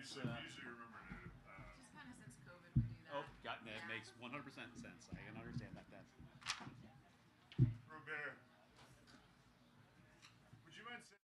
Just kind of since COVID, we do that. Oh, that makes 100% sense. I can understand that. Robert, would you mind saying?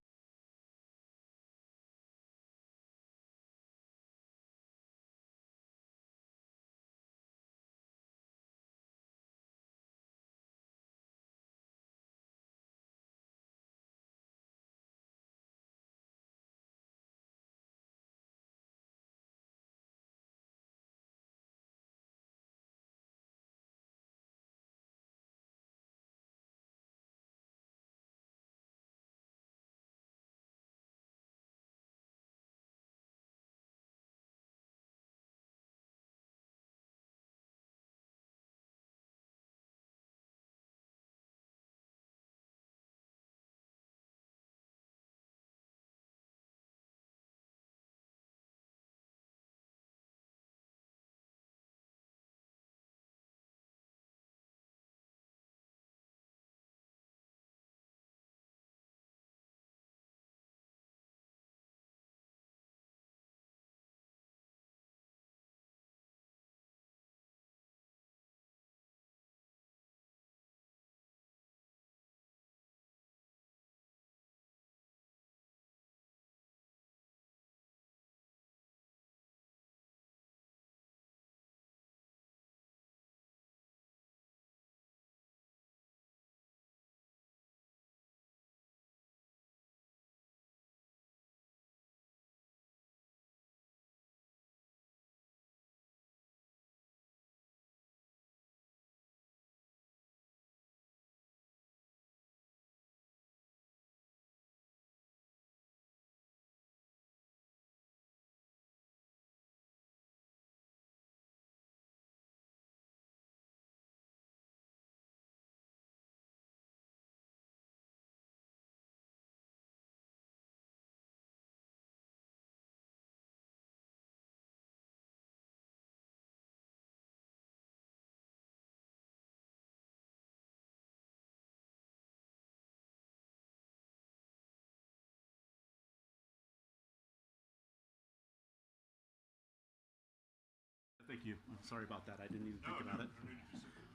Thank you. I'm sorry about that. I didn't even think about it.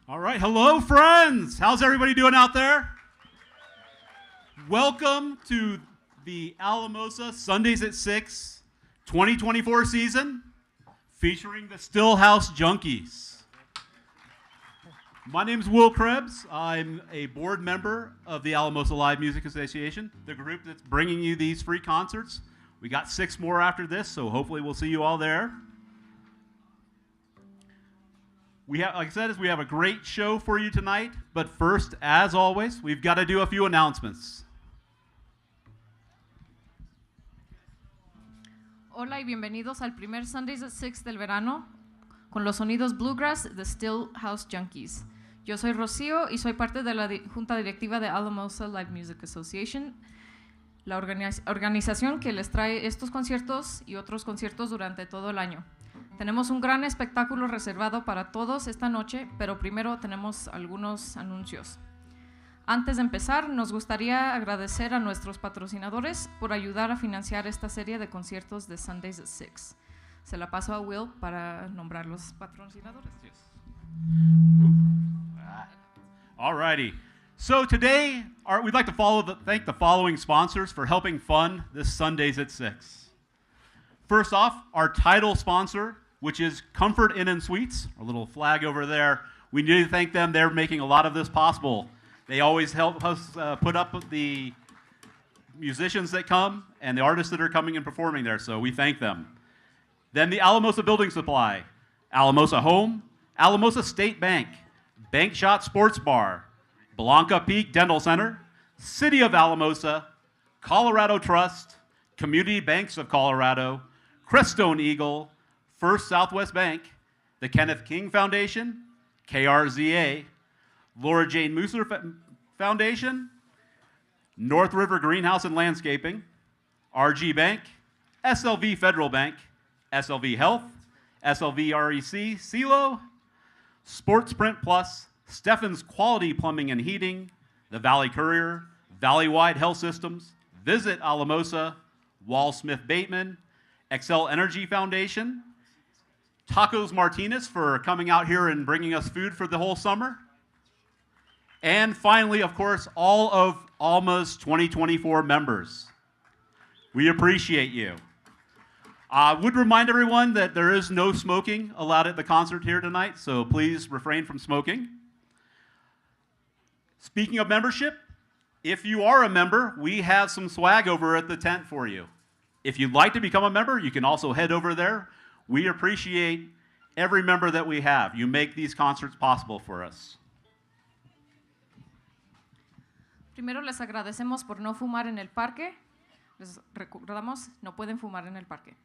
All right. Hello, friends. How's everybody doing out there? Welcome to the Alamosa Sundays at 6 2024 season featuring the Stillhouse Junkies. My name is Will Krebs. I'm a board member of the Alamosa Live Music Association, the group that's bringing you these free concerts. We got 6 more after this, so hopefully we'll see you all there. Like I said, we have a great show for you tonight, but first, as always, we've got to do a few announcements. Hola y bienvenidos al primer Sundays at 6 del verano con los sonidos bluegrass de Stillhouse Junkies. Yo soy Rocío y soy parte de la junta directiva de Alamosa Live Music Association, la organización que les trae estos conciertos y otros conciertos durante todo el año. Tenemos un gran espectáculo reservado para todos esta noche, pero primero tenemos algunos anuncios. Antes de empezar, nos gustaría agradecer a nuestros patrocinadores por ayudar a financiar esta serie de conciertos de Sundays at 6. Se la paso a Will para nombrar los patrocinadores. All righty. So today, we'd like to thank the following sponsors for helping fund this Sundays at 6. First off, our title sponsor, which is Comfort Inn and Suites, our little flag over there. We need to thank them. They're making a lot of this possible. They always help us put up with the musicians that come and the artists that are coming and performing there, so we thank them. Then the Alamosa Building Supply, Alamosa Home, Alamosa State Bank, Bank Shot Sports Bar, Blanca Peak Dental Center, City of Alamosa, Colorado Trust, Community Banks of Colorado, Crestone Eagle, First Southwest Bank, the Kenneth King Foundation, KRZA, Laura Jane Mooser Foundation, North River Greenhouse and Landscaping, RG Bank, SLV Federal Bank, SLV Health, SLV REC, CeLo, Sports Print Plus, Steffen's Quality Plumbing and Heating, the Valley Courier, Valley-Wide Health Systems, Visit Alamosa, Wall Smith Bateman, Excel Energy Foundation, Tacos Martinez for coming out here and bringing us food for the whole summer, and finally, of course, all of ALMA's 2024 members. We appreciate you. I would remind everyone that there is no smoking allowed at the concert here tonight, so please refrain from smoking. Speaking of membership, if you are a member, we have some swag over at the tent for you. If you'd like to become a member, you can also head over there. We appreciate every member that we have. You make these concerts possible for us. Primero les agradecemos por no fumar en el parque. Les recordamos, no pueden fumar en el parque.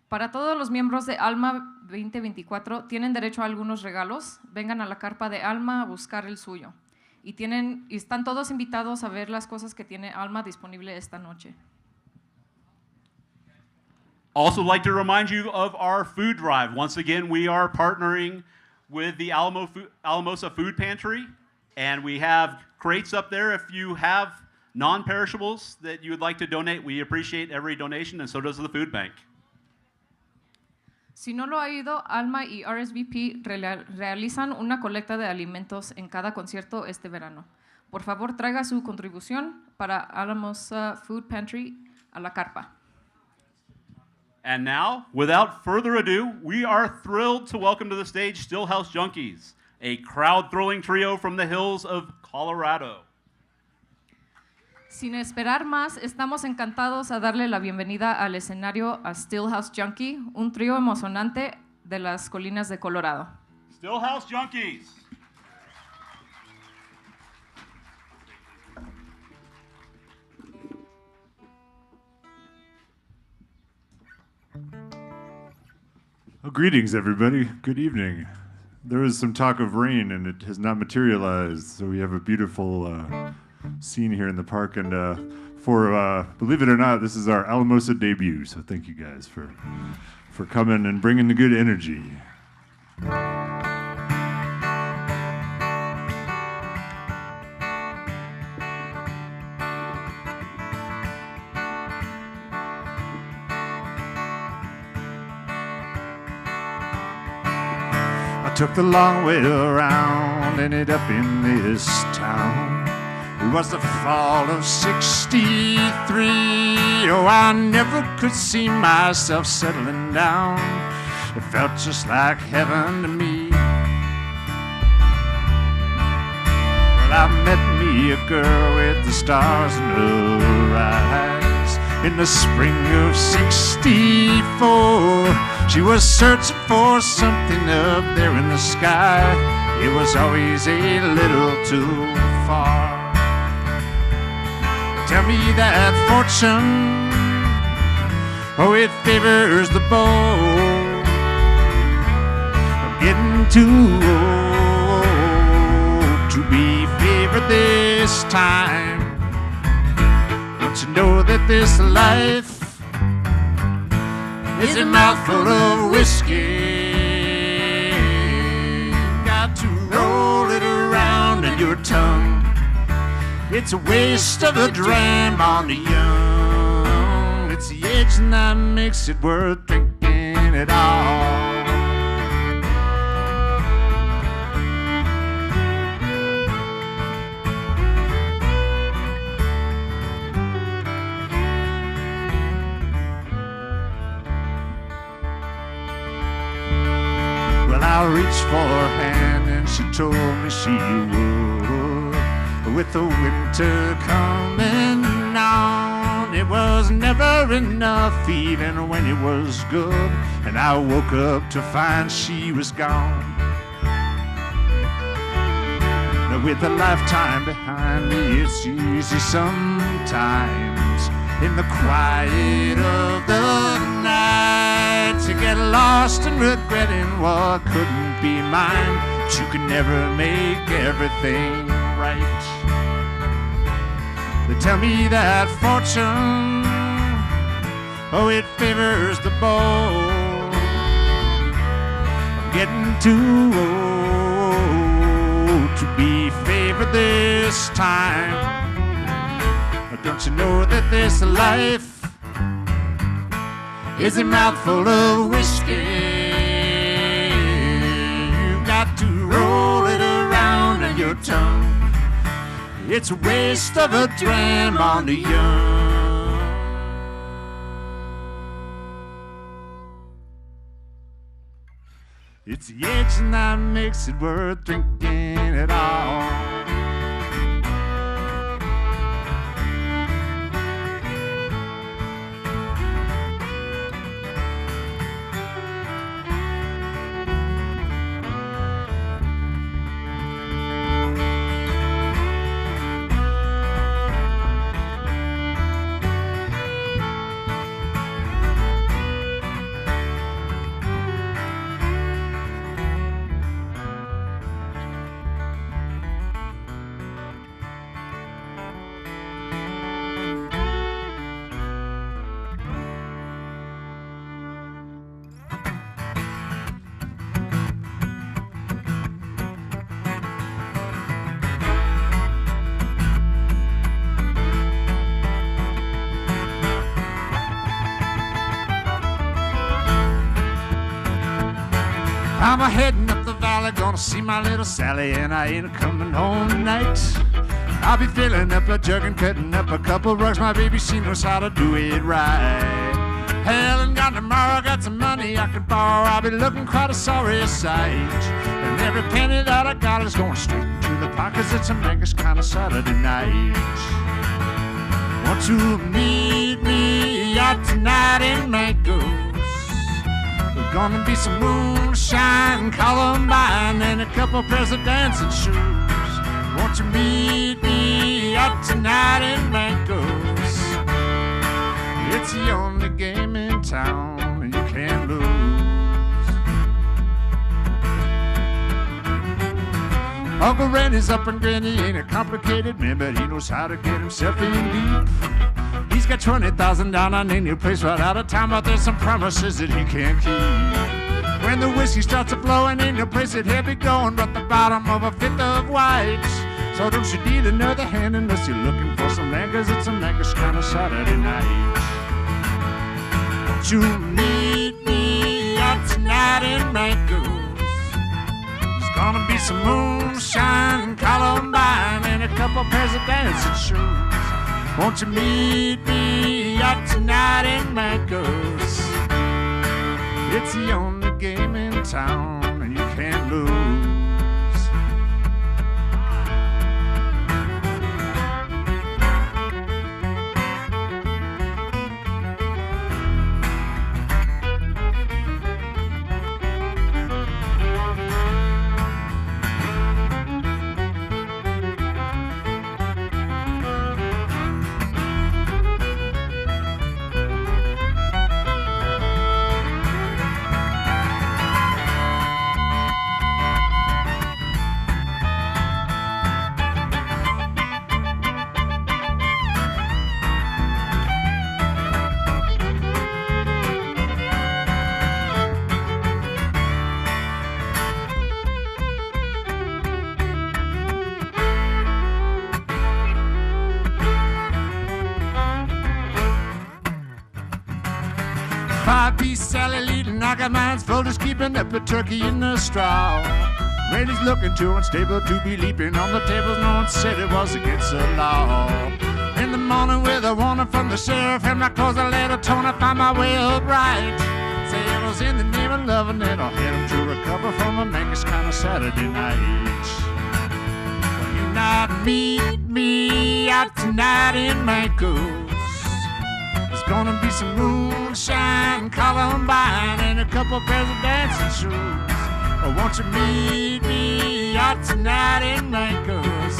Para todos los miembros de ALMA 2024 tienen derecho a algunos regalos. Vengan a la carpa de ALMA a buscar el suyo. Y están todos invitados a ver las cosas que tiene ALMA disponible esta noche. Also like to remind you of our food drive. Once again, we are partnering with the Alamosa Food Pantry, and we have crates up there. If you have non-perishables that you would like to donate, we appreciate every donation, and so does the food bank. Si no lo ha oído, ALMA y RSVP realizan una colecta de alimentos en cada concierto este verano. Por favor, traiga su contribución para Alamosa Food Pantry a la carpa. And now, without further ado, we are thrilled to welcome to the stage Stillhouse Junkies, a crowd-thrilling trio from the hills of Colorado. Sin esperar más, estamos encantados a darle la bienvenida al escenario a Stillhouse Junkie, un trío emocionante de las colinas de Colorado. Stillhouse Junkies. Well, greetings, everybody. Good evening. There was some talk of rain, and it has not materialized, so we have a beautiful scene here in the park. And believe it or not, this is our Alamosa debut, so thank you guys for coming and bringing the good energy. Took the long way around, ended up in this town. It was the fall of '63. Oh, I never could see myself settling down. It felt just like heaven to me. Well, I met me a girl with the stars in her eyes in the spring of '64. She was searching for something up there in the sky. It was always a little too far. Tell me that fortune, oh, it favors the bold. I'm getting too old to be favored this time. Don't you know that this life is a mouthful of whiskey? Got to roll it around in your tongue. It's a waste of a dram on the young. It's the age that makes it worth drinking at all. I reached for her hand and she told me she would. With the winter coming on, it was never enough even when it was good. And I woke up to find she was gone. Now with a lifetime behind me, it's easy sometimes in the quiet of the night to get lost and regretting what couldn't be mine. But you can never make everything right. They tell me that fortune, oh, it favors the bold. I'm getting too old to be favored this time. Don't you know that this life is a mouthful of whiskey. You've got to roll it around on your tongue. It's a waste of a dram on the young. It's the edge and that makes it worth drinking at all. I'm a-heading up the valley, gonna see my little Sally, and I ain't coming home tonight. I'll be filling up a jug and cutting up a couple rugs. My baby, she knows how to do it right. Hell, and gone tomorrow, got some money I can borrow. I'll be looking quite a sorry sight. And every penny that I got is going straight into the pockets. It's a Vegas kind of Saturday night. Want to meet me out tonight in Mango? Gonna be some moonshine, Columbine, and a couple pairs of dancing shoes. Won't you meet me out tonight in Mancos? It's the only game in town, and you can't lose. Uncle Randy's up and granny, ain't a complicated man, but he knows how to get himself in deep. He's got 20,000 down on a new place right out of town, but there's some promises that he can't keep. When the whiskey starts a-flowing, ain't no place that he'll be going but the bottom of a fifth of white. So don't you need another hand unless you're looking for some man, 'cause it's a Vegas kind of Saturday night. Won't you meet me out tonight in Mancos? There's gonna be some moonshine, Columbine, and a couple pairs of dancing shoes. Won't you meet me out tonight in Mancos? It's the only game in town, and you can't lose. Five-piece Sally leading, I got mines full, just keeping up a turkey in the straw. Randy's looking too unstable to be leaping on the tables. No one said it was against the law. In the morning with a warning from the sheriff, and my clothes a little torn, I find my way upright. Say it was in the name of loving, and I'll head him to recover from a Vegas kind of Saturday night. Will you not meet me out tonight in Mancos? There's gonna be some moonshine, Columbine, and a couple pairs of dancing shoes. Or won't you meet me out tonight in Mancos?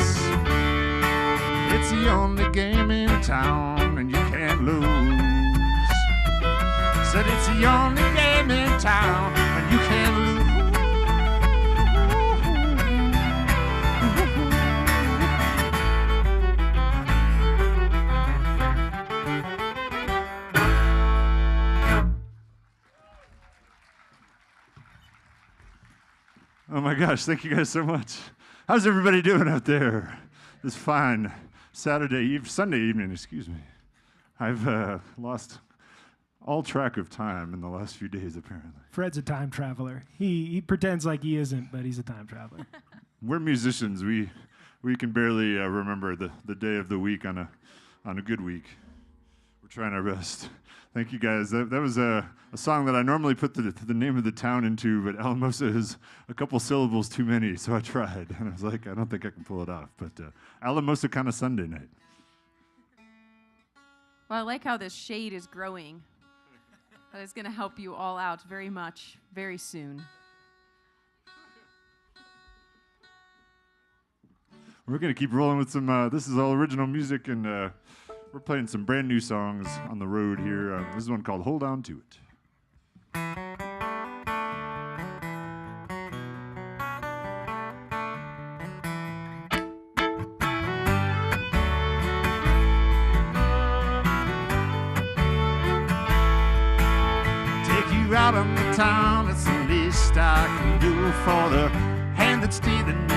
It's the only game in town, and you can't lose. Said it's the only game in town, and you can't lose. Oh my gosh, thank you guys so much. How's everybody doing out there? This fine Sunday evening, excuse me. I've lost all track of time in the last few days, apparently. Fred's a time traveler. He pretends like he isn't, but he's a time traveler. We're musicians. We can barely remember the day of the week on a good week. We're trying our best. Thank you, guys. That was a song that I normally put the name of the town into, but Alamosa is a couple syllables too many, so I tried. And I was like, I don't think I can pull it off. But Alamosa kind of Sunday night. Well, I like how this shade is growing. That is going to help you all out very much, very soon. We're going to keep rolling with some, this is all original music, and we're playing some brand new songs on the road here. This is one called Hold On To It. Take you out on the town, it's the least I can do for the hand that's stealing me.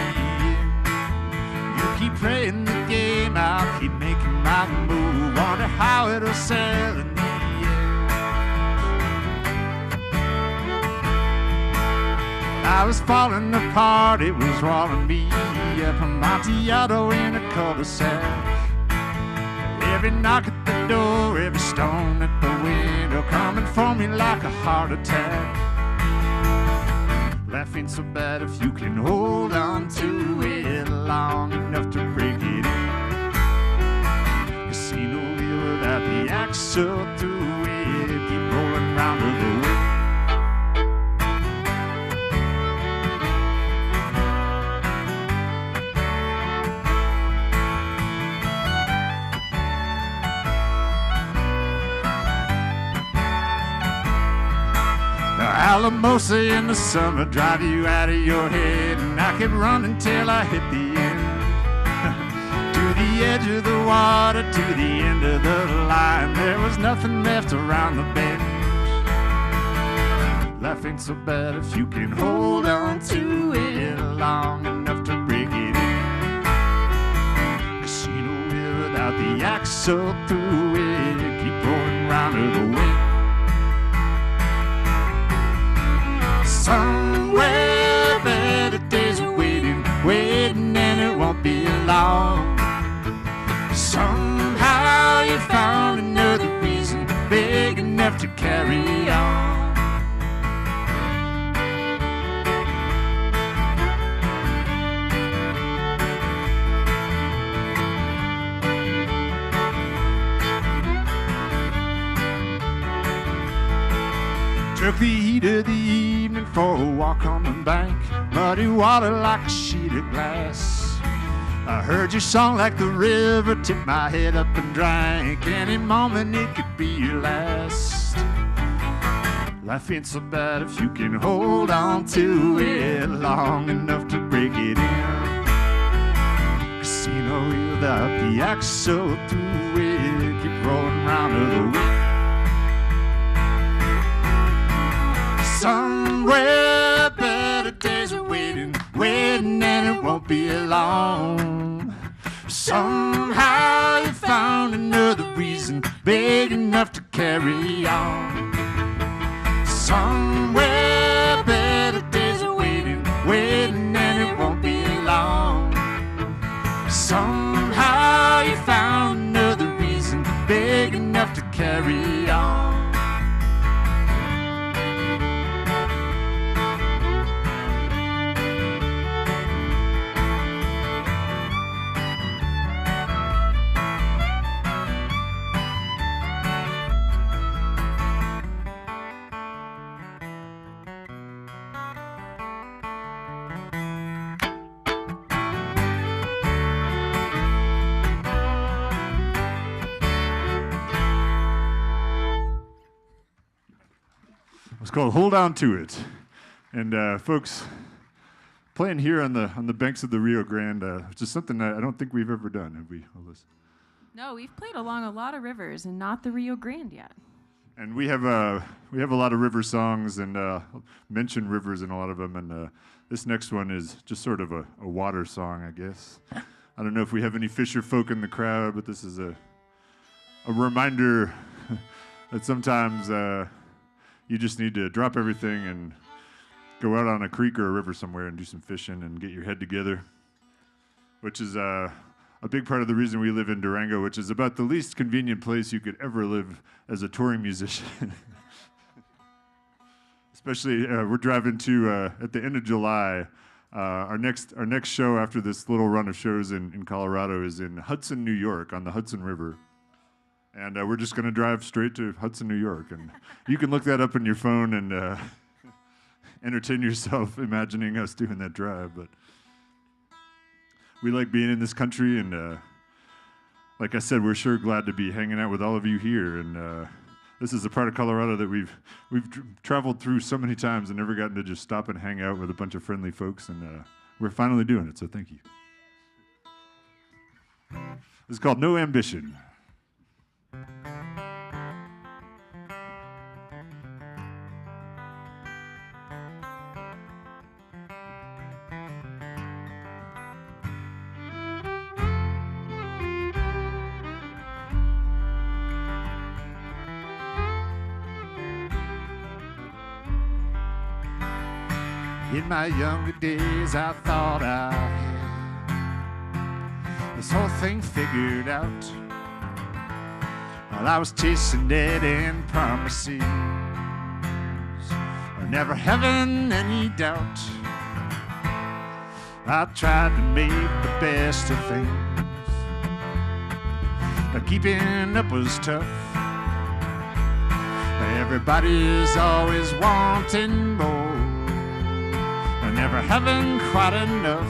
Keep playing the game, I'll keep making my move. Wonder how it'll sell in the end. I was falling apart, it was rolling me up Amontillado in a cul-de-sac. Every knock at the door, every stone at the window, coming for me like a heart attack. Life ain't so bad if you can hold on to it long enough to break it in. Casino wheel without the axle through it, keep rolling round to the wind. Alamosa in the summer drive you out of your head, and I kept running till I hit the end. To the edge of the water, to the end of the line, there was nothing left around the bend. Life ain't so bad if you can hold on to it long enough to break it in. Casino wheel without the axle through it, keep rolling round to the wind. Somewhere better days are waiting, waiting, and it won't be long. Somehow you found another reason big enough to carry on. Took the heat of the evening for a walk on the bank, muddy water like a sheet of glass. I heard your song like the river, tipped my head up and drank. Any moment it could be your last. Life ain't so bad if you can hold on to it long enough to break it in. Casino without the axle through it, keep rolling round to the wind. Somewhere better days are waiting, waiting, and it won't be long. Somehow you found another reason big enough to carry on. Somewhere better days are waiting, waiting, and it won't be long. Somehow you found another reason big enough to carry on. It's called Hold On To It. And folks, playing here on the banks of the Rio Grande, which is something that I don't think we've ever done, have we, Alyssa? No, we've played along a lot of rivers and not the Rio Grande yet. And we have a lot of river songs and mention rivers in a lot of them. And this next one is just sort of a water song, I guess. I don't know if we have any fisher folk in the crowd, but this is a reminder that sometimes you just need to drop everything and go out on a creek or a river somewhere and do some fishing and get your head together, which is a big part of the reason we live in Durango, which is about the least convenient place you could ever live as a touring musician. Especially, we're driving to, at the end of July, our next show after this little run of shows in Colorado is in Hudson, New York, on the Hudson River. And we're just going to drive straight to Hudson, New York. And you can look that up on your phone and entertain yourself imagining us doing that drive. But we like being in this country, and like I said, we're sure glad to be hanging out with all of you here. And this is a part of Colorado that we've traveled through so many times and never gotten to just stop and hang out with a bunch of friendly folks, and we're finally doing it, so thank you. It's called No Ambition. In my younger days, I thought I had this whole thing figured out. While I was chasing dead end promises, never having any doubt. I tried to make the best of things, but keeping up was tough. Everybody's always wanting more, never having quite enough.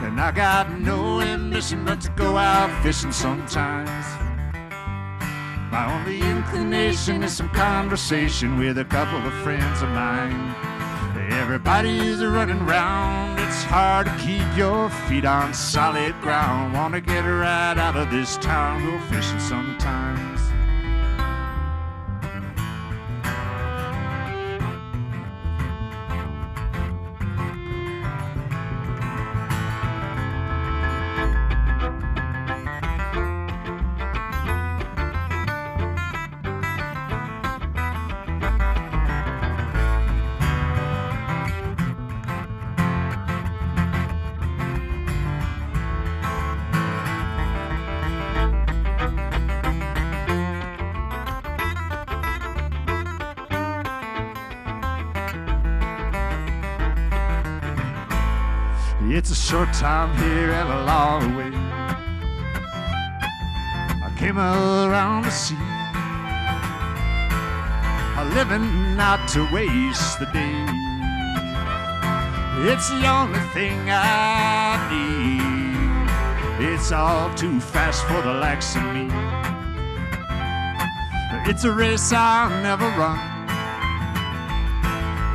And I got no ambition but to go out fishing sometimes. My only inclination is some conversation with a couple of friends of mine. Everybody's running round, it's hard to keep your feet on solid ground. Wanna get right out of this town, go fishing sometimes. It's a short time here and a long way. I came around to see, living not to waste the day. It's the only thing I need. It's all too fast for the likes of me. It's a race I'll never run,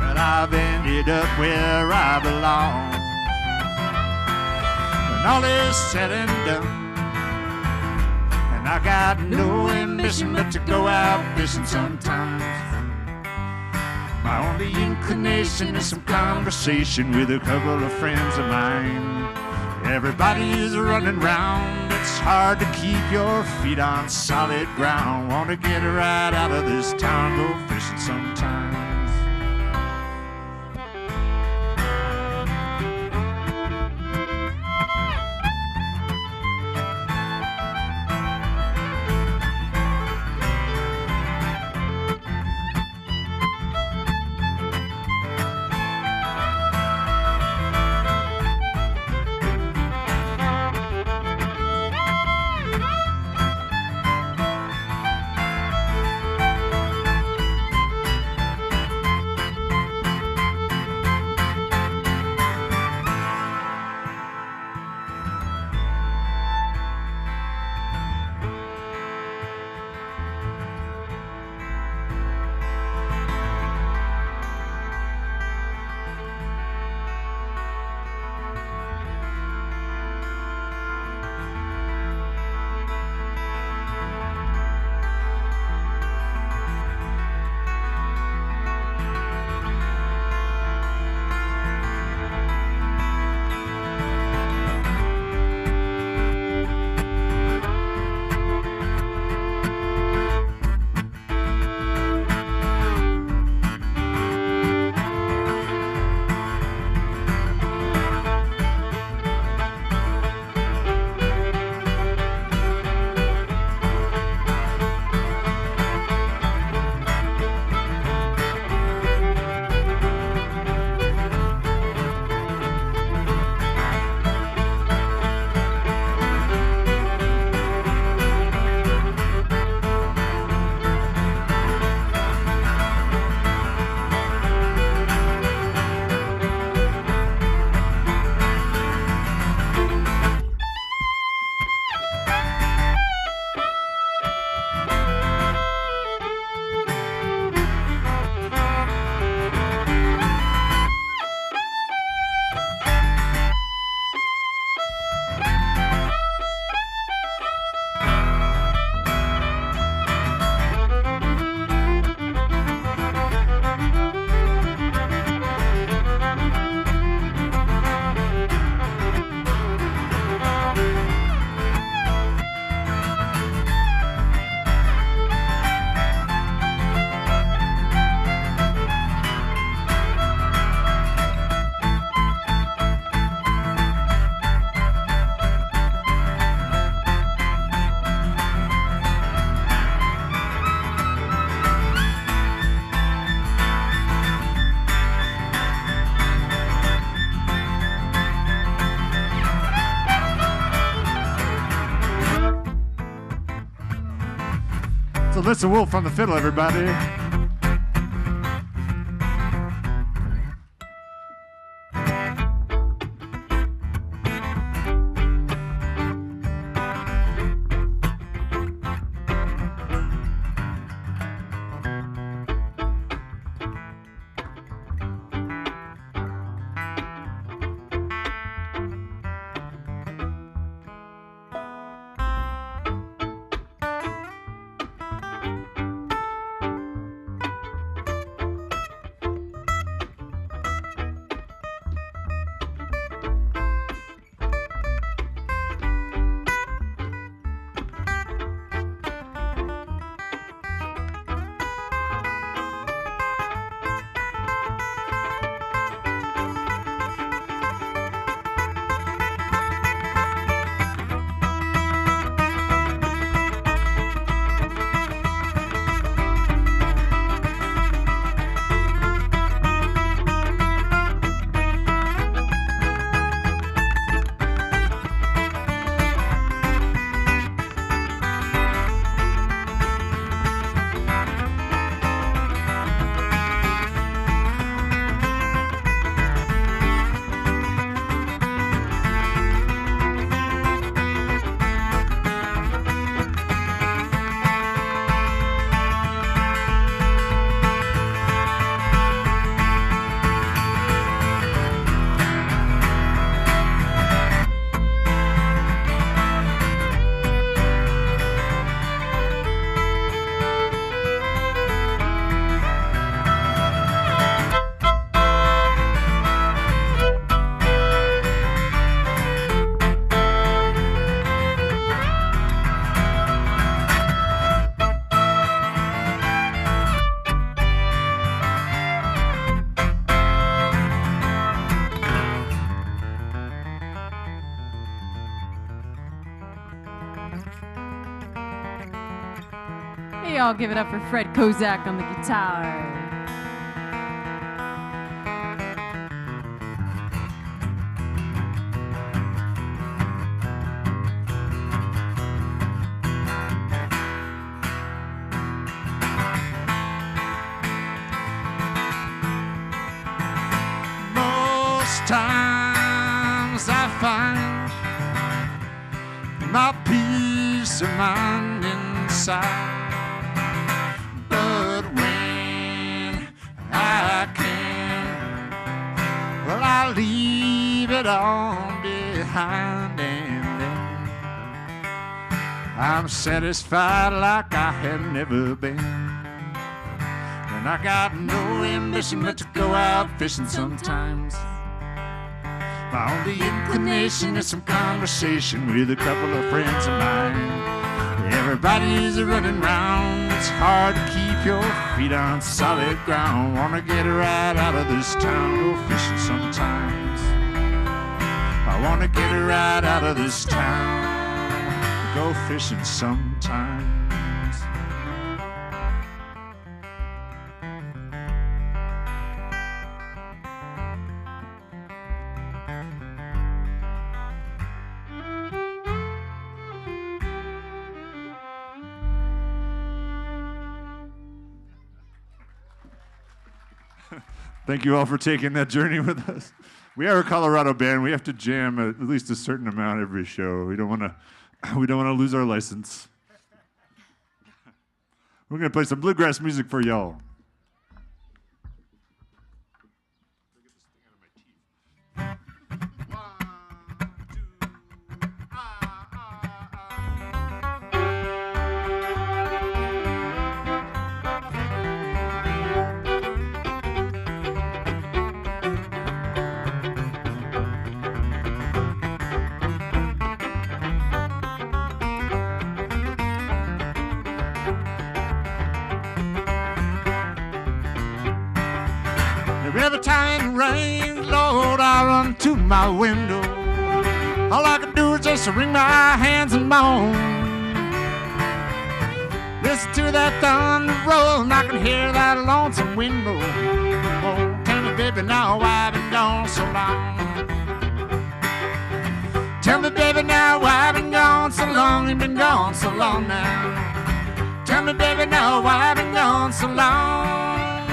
but I've ended up where I belong. All is said and done, and I got no ambition but to go out fishing sometimes. My only inclination is some conversation with a couple of friends of mine. Everybody's running round, it's hard to keep your feet on solid ground. Want to get right out of this town, go fishing sometimes. Alyssa Wolf on the fiddle, everybody. Hey, y'all, give it up for Fred Kozak on the guitar. Most times I find my peace of mind inside. But when I can, well, I leave it all behind, and then I'm satisfied like I have never been. And I got no ambition but to go out fishing sometimes. My only inclination is some conversation with a couple of friends of mine. Everybody's running round, it's hard to keep your feet on solid ground. Wanna get right out of this town, go fishing sometimes. I wanna get right out of this town, go fishing sometimes. Thank you all for taking that journey with us. We are a Colorado band. We have to jam at least a certain amount every show. We don't want to lose our license. We're going to play some bluegrass music for y'all. Every time it rains, Lord, I run to my window. All I can do is just wring my hands and moan. Listen to that thunder roll, and I can hear that lonesome wind blow. Oh, tell me, baby, now why I've been gone so long. Tell me, baby, now why I've been gone so long. You've been gone so long now. Tell me, baby, now why I've been gone so long.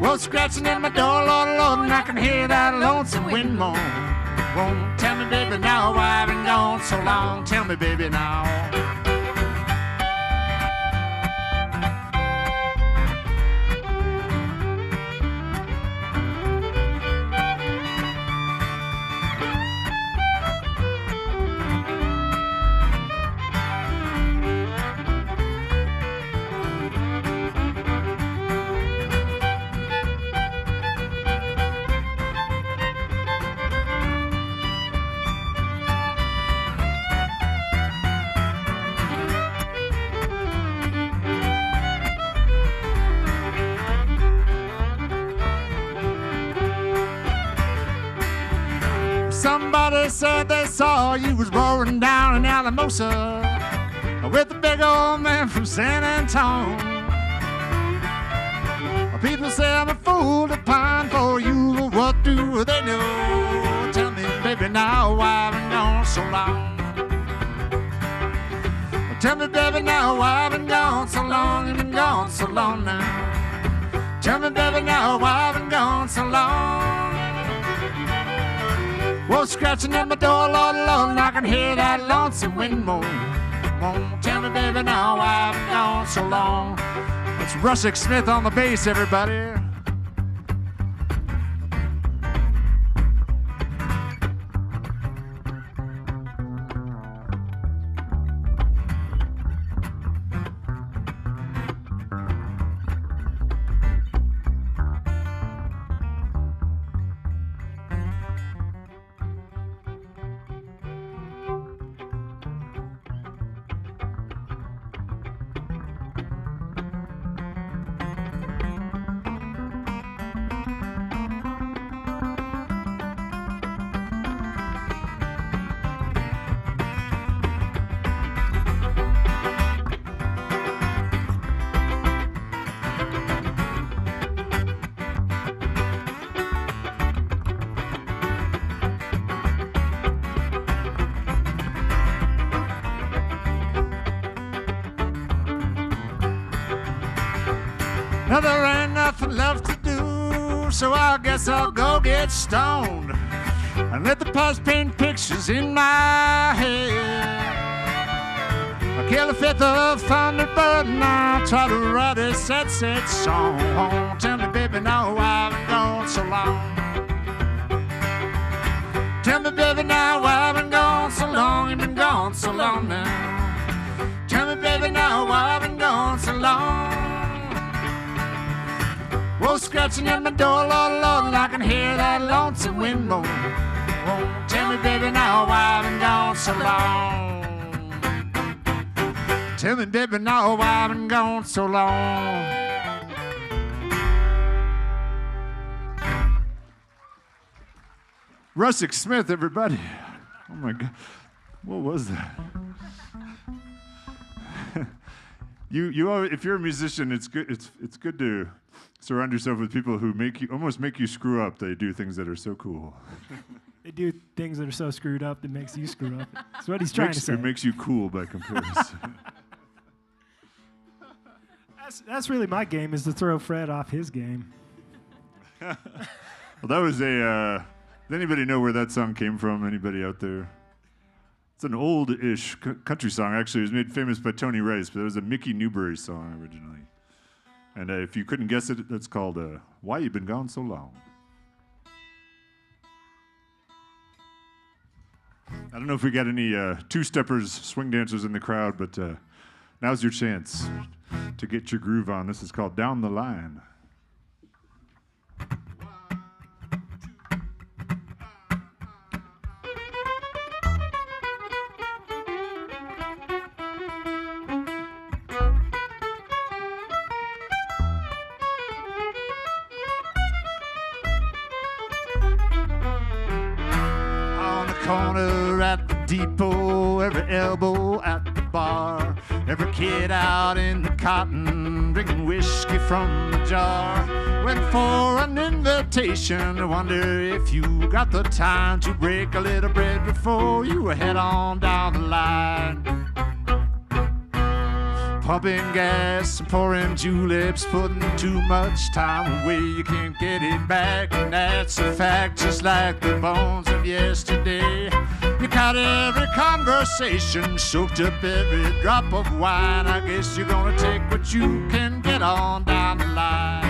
Well, scratching at my door, Lord, Lord, and I can hear that lonesome wind moan. Won't tell me, baby, now why I've been gone so long. Tell me, baby, now. Somebody said they saw you was roaring down in Alamosa with a big old man from San Antonio. People say I'm a fool to pine for you, but what do they know? Tell me, baby, now why I've been gone so long. Tell me, baby, now why I've been gone so long. You've been gone so long now. Tell me, baby, now why I've been gone so long. Well, scratching at my door, Lord, Lord, and I can hear that lonesome wind moan. Won't tell me, baby, now why I've been gone so long. It's Russick Smith on the bass, everybody. Now there ain't nothing left to do, so I guess I'll go get stoned and let the past paint pictures in my head. I kill a fifth of Thunderbird and I try to write a sad, sad song. Tell me, baby, now why I've been gone so long. Tell me, baby, now why I've been gone so long. You've been gone so long now. Tell me, baby, now why I've been gone so long. Whoa, scratching at my door, Lord, Lord, and I can hear that lonesome wind moan. Whoa, tell me, baby, now why I've been gone so long. Tell me, baby, now why I've been gone so long. Russick Smith, everybody. Oh my God, what was that? If you're a musician, it's good. It's good to surround yourself with people who almost make you screw up. They do things that are so cool. They do things that are so screwed up that makes you screw up. That's what he's trying to say. It makes you cool by comparison. That's really my game, is to throw Fred off his game. Well, that was does anybody know where that song came from? Anybody out there? It's an old-ish country song. Actually, it was made famous by Tony Rice, but it was a Mickey Newbury song originally. And if you couldn't guess it, that's called Why You Been Gone So Long. I don't know if we got any two-steppers, swing dancers in the crowd, but now's your chance to get your groove on. This is called Down the Line. Corner at the depot, every elbow at the bar, every kid out in the cotton, drinking whiskey from the jar. Went for an invitation, I wonder if you got the time to break a little bread before you head on down the line. pumping gas and pouring juleps, putting too much time away. You can't get it back, and that's a fact, just like the bones of yesterday. You caught every conversation, soaked up every drop of wine. I guess you're gonna take what you can get on down the line.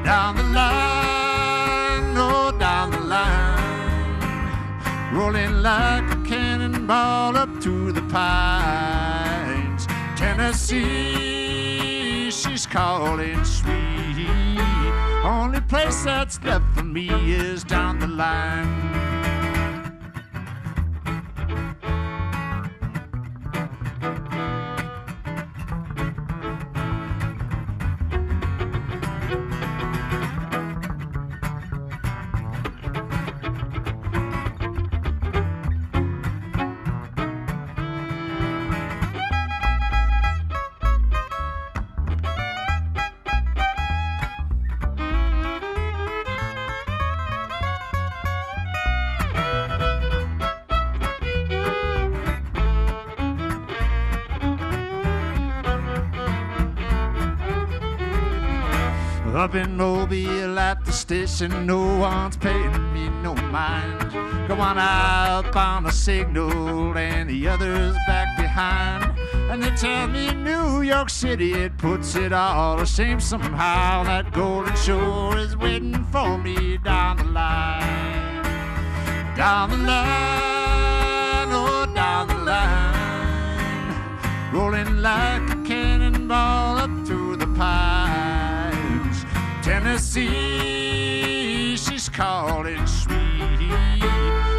Down the line, oh, down the line, rolling like a cannonball up through the pines. Tennessee, she's calling sweet. Only place that's left for me is down the line. Up in Mobile at the station, no one's paying me no mind. Go on out on a signal and the others back behind. And they tell me New York City, it puts it all the same somehow. That golden shore is waiting for me down the line. Down the line, oh, down the line, rolling like a cannonball up through the pines. Tennessee, she's calling sweet.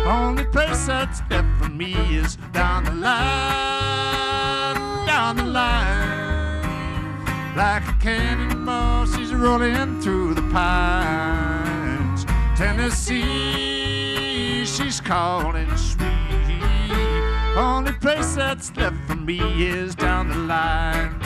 Only place that's left for me is down the line, down the line. Like a cannonball, she's rolling through the pines. Tennessee, she's calling sweet. Only place that's left for me is down the line.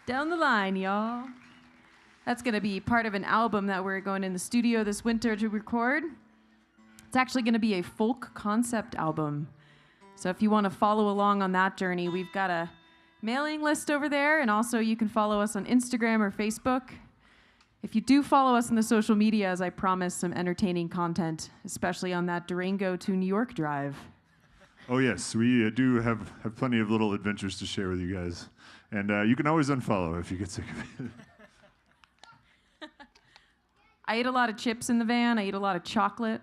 Down the line, y'all. That's going to be part of an album that we're going in the studio this winter to record. It's actually going to be a folk concept album. So if you want to follow along on that journey, we've got a mailing list over there, and also you can follow us on Instagram or Facebook. If you do follow us on the social medias, I promise some entertaining content, especially on that Durango to New York drive. Oh yes, we do have plenty of little adventures to share with you guys. And you can always unfollow if you get sick of it. I ate a lot of chips in the van. I ate a lot of chocolate.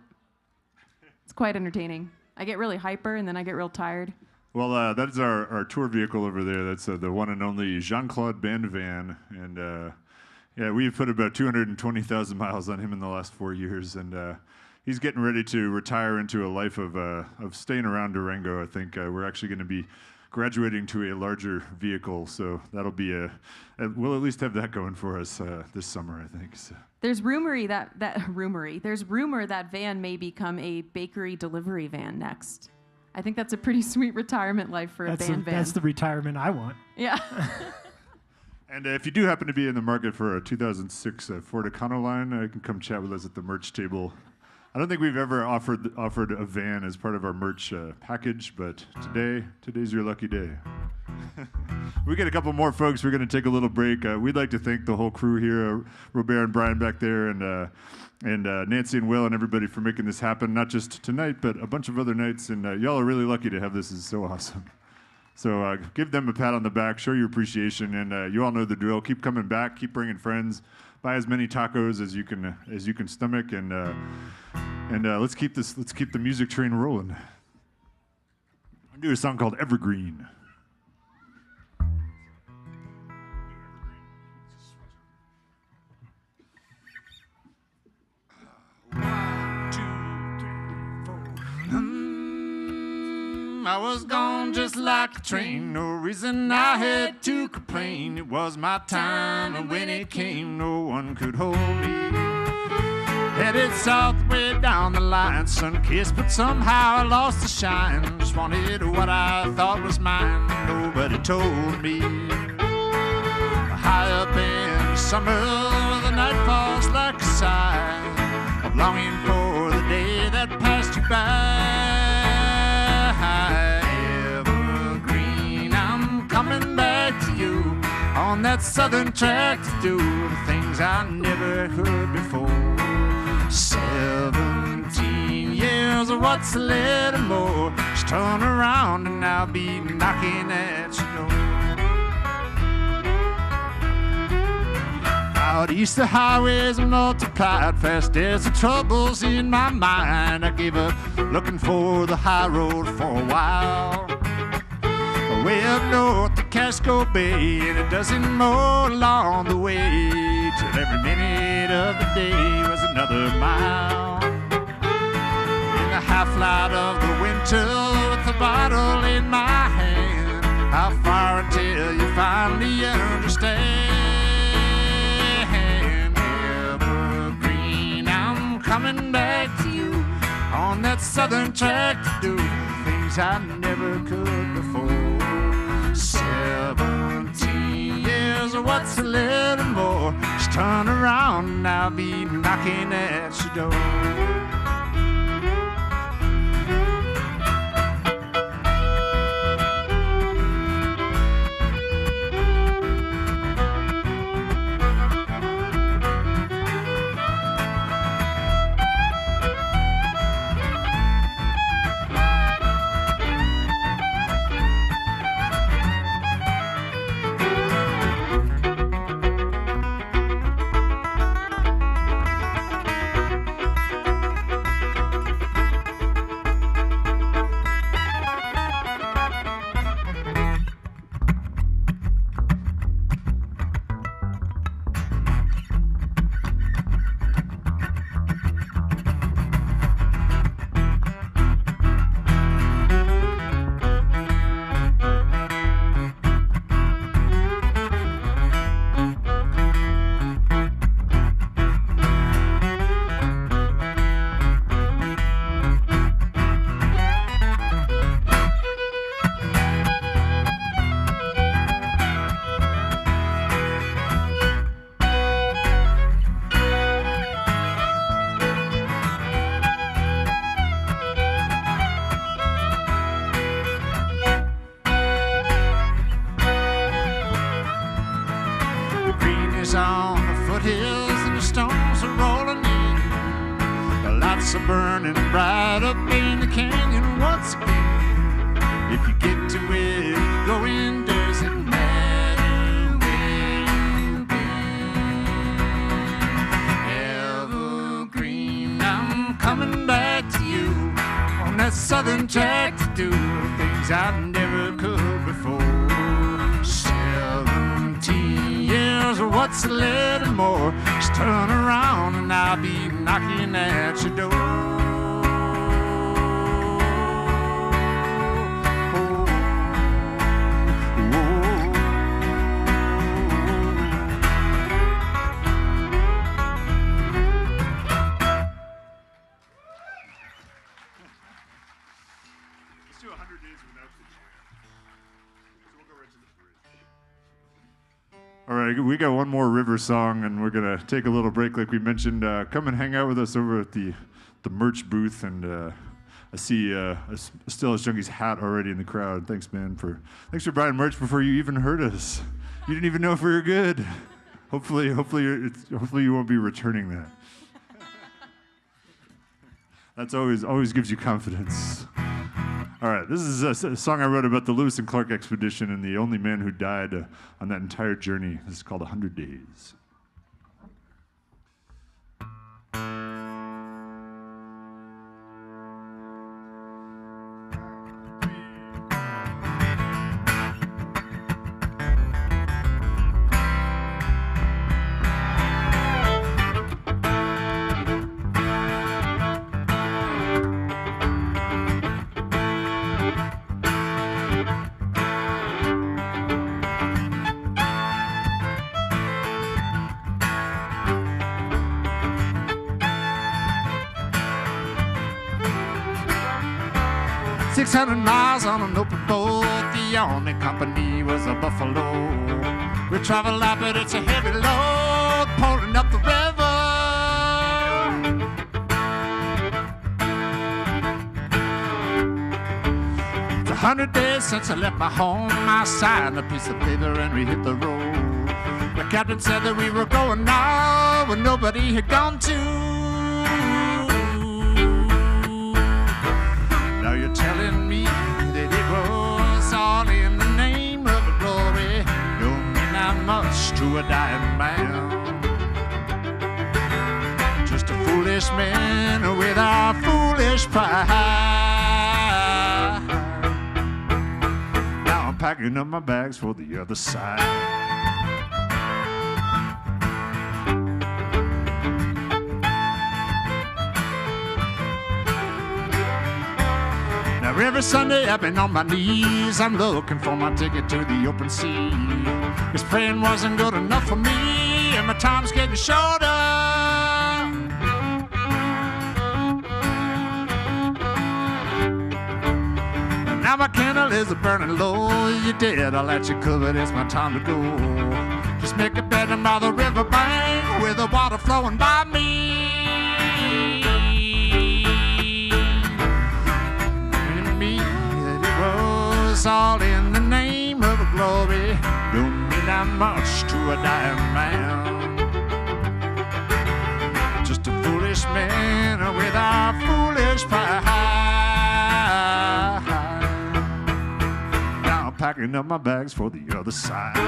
It's quite entertaining. I get really hyper, and then I get real tired. Well, that's our tour vehicle over there. That's the one and only Jean-Claude Band Van. And yeah, we've put about 220,000 miles on him in the last 4 years. And he's getting ready to retire into a life of staying around Durango. I think we're actually going to be graduating to a larger vehicle, so that'll be we'll at least have that going for us this summer, I think. So. There's rumor that van may become a bakery delivery van next. I think that's a pretty sweet retirement life for a van. That's the retirement I want. Yeah. And if you do happen to be in the market for a 2006 Ford Econoline, you can come chat with us at the merch table. I don't think we've ever offered a van as part of our merch package, but today's your lucky day. We get a couple more folks. We're going to take a little break. We'd like to thank the whole crew here, Robert and Brian back there, and Nancy and Will and everybody for making this happen. Not just tonight, but a bunch of other nights. And y'all are really lucky to have this. It's so awesome. So give them a pat on the back, show your appreciation, and you all know the drill. Keep coming back. Keep bringing friends. Buy as many tacos as you can stomach, and let's keep the music train rolling. I'm gonna do a song called Evergreen. I was gone just like a train, no reason I had to complain. It was my time, and when it came, no one could hold me. headed south way down the line, sun-kissed, but somehow I lost the shine. Just wanted what I thought was mine. Nobody told me. High up in the summer, the night falls like a sigh of longing for the day that passed you by. Evergreen, I'm coming back to you on that southern track to do the things I never heard before. 17 years, what's a little more? Just turn around and I'll be knocking at your door. Out east the highways are multiplied fast as the troubles in my mind. I gave up looking for the high road for a while. Way up north to Casco Bay, and a dozen more along the way, till every minute of the day was another mile. In the half light of the winter, with a bottle in my hand, how far until you finally understand? Evergreen, I'm coming back to you on that southern track to do things I never could before. 17 years, what's a little more? Just turn around and I'll be knocking at your door. On the foothills and the storms are rolling in. The lights are burning bright up in the canyon once again. If you get to where you're going, doesn't matter where you've been. Evergreen, I'm coming back to you on that southern track to do things I never could before. 17 years, or what's a little more? Just turn around and I'll be knocking at your door. Let's do 100 days without the jam. So we'll go right to the bridge. All right, we got one more river song, and we're gonna take a little break, like we mentioned. Come and hang out with us over at the merch booth, and I see a Stillhouse Junkies hat already in the crowd. Thanks, man, thanks for buying merch before you even heard us. You didn't even know if we were good. Hopefully you won't be returning that. That's always gives you confidence. All right, this is a song I wrote about the Lewis and Clark expedition and the only man who died on that entire journey. This is called 100 Days. 600 miles on an open boat. The only company was a buffalo. We travel up, but it's a heavy load pulling up the river. It's 100 days since I left my home. I signed a piece of paper and we hit the road. The captain said that we were going now, but nobody had gone to. Now you're telling me that it was all in the name of glory. Don't mean that much to a dying man. Just a foolish man with a foolish pride. Now I'm packing up my bags for the other side. Every Sunday I've been on my knees. I'm looking for my ticket to the open sea. Cause praying wasn't good enough for me, and my time's getting shorter. And now my candle is burning low. You're dead, I'll let you cover it. It's my time to go. Just make a bed by the riverbank with the water flowing by me. All in the name of glory. Don't mean that much to a dying man. Just a foolish man with a foolish pride. Now I'm packing up my bags for the other side.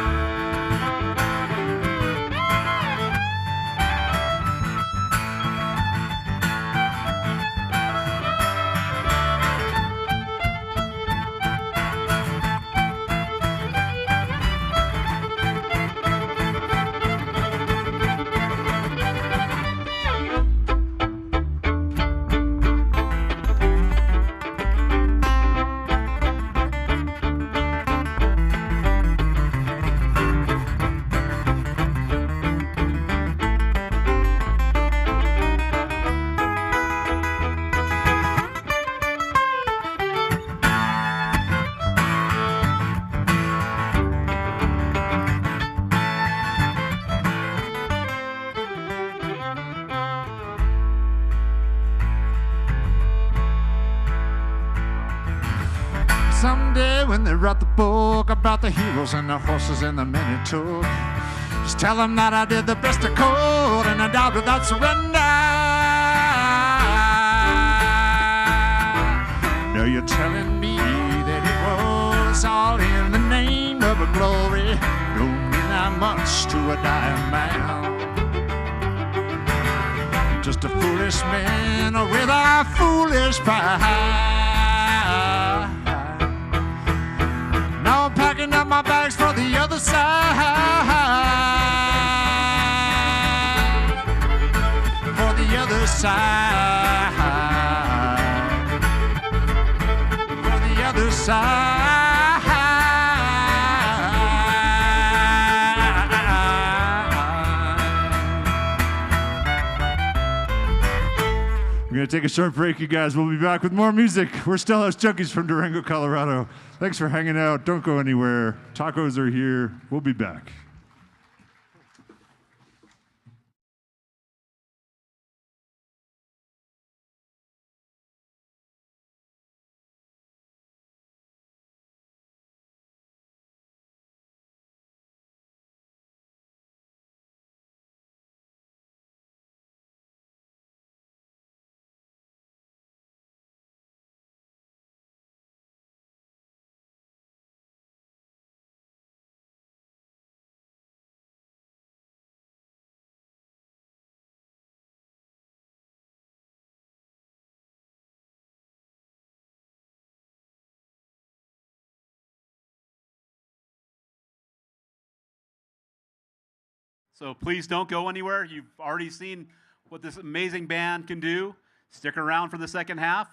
Someday when they write the book about the heroes and the horses and the men it took, just tell them that I did the best I could and I died without surrender. Now you're telling me that it was all in the name of a glory. Don't mean that much to a dying man. Just a foolish man with a foolish pride. Now I'm packing up my bags for the other side. For the other side. For the other side. We're going to take a short break, you guys. We'll be back with more music. We're Stillhouse Junkies from Durango, Colorado. Thanks for hanging out. Don't go anywhere. Tacos are here. We'll be back. So please don't go anywhere. You've already seen what this amazing band can do. Stick around for the second half.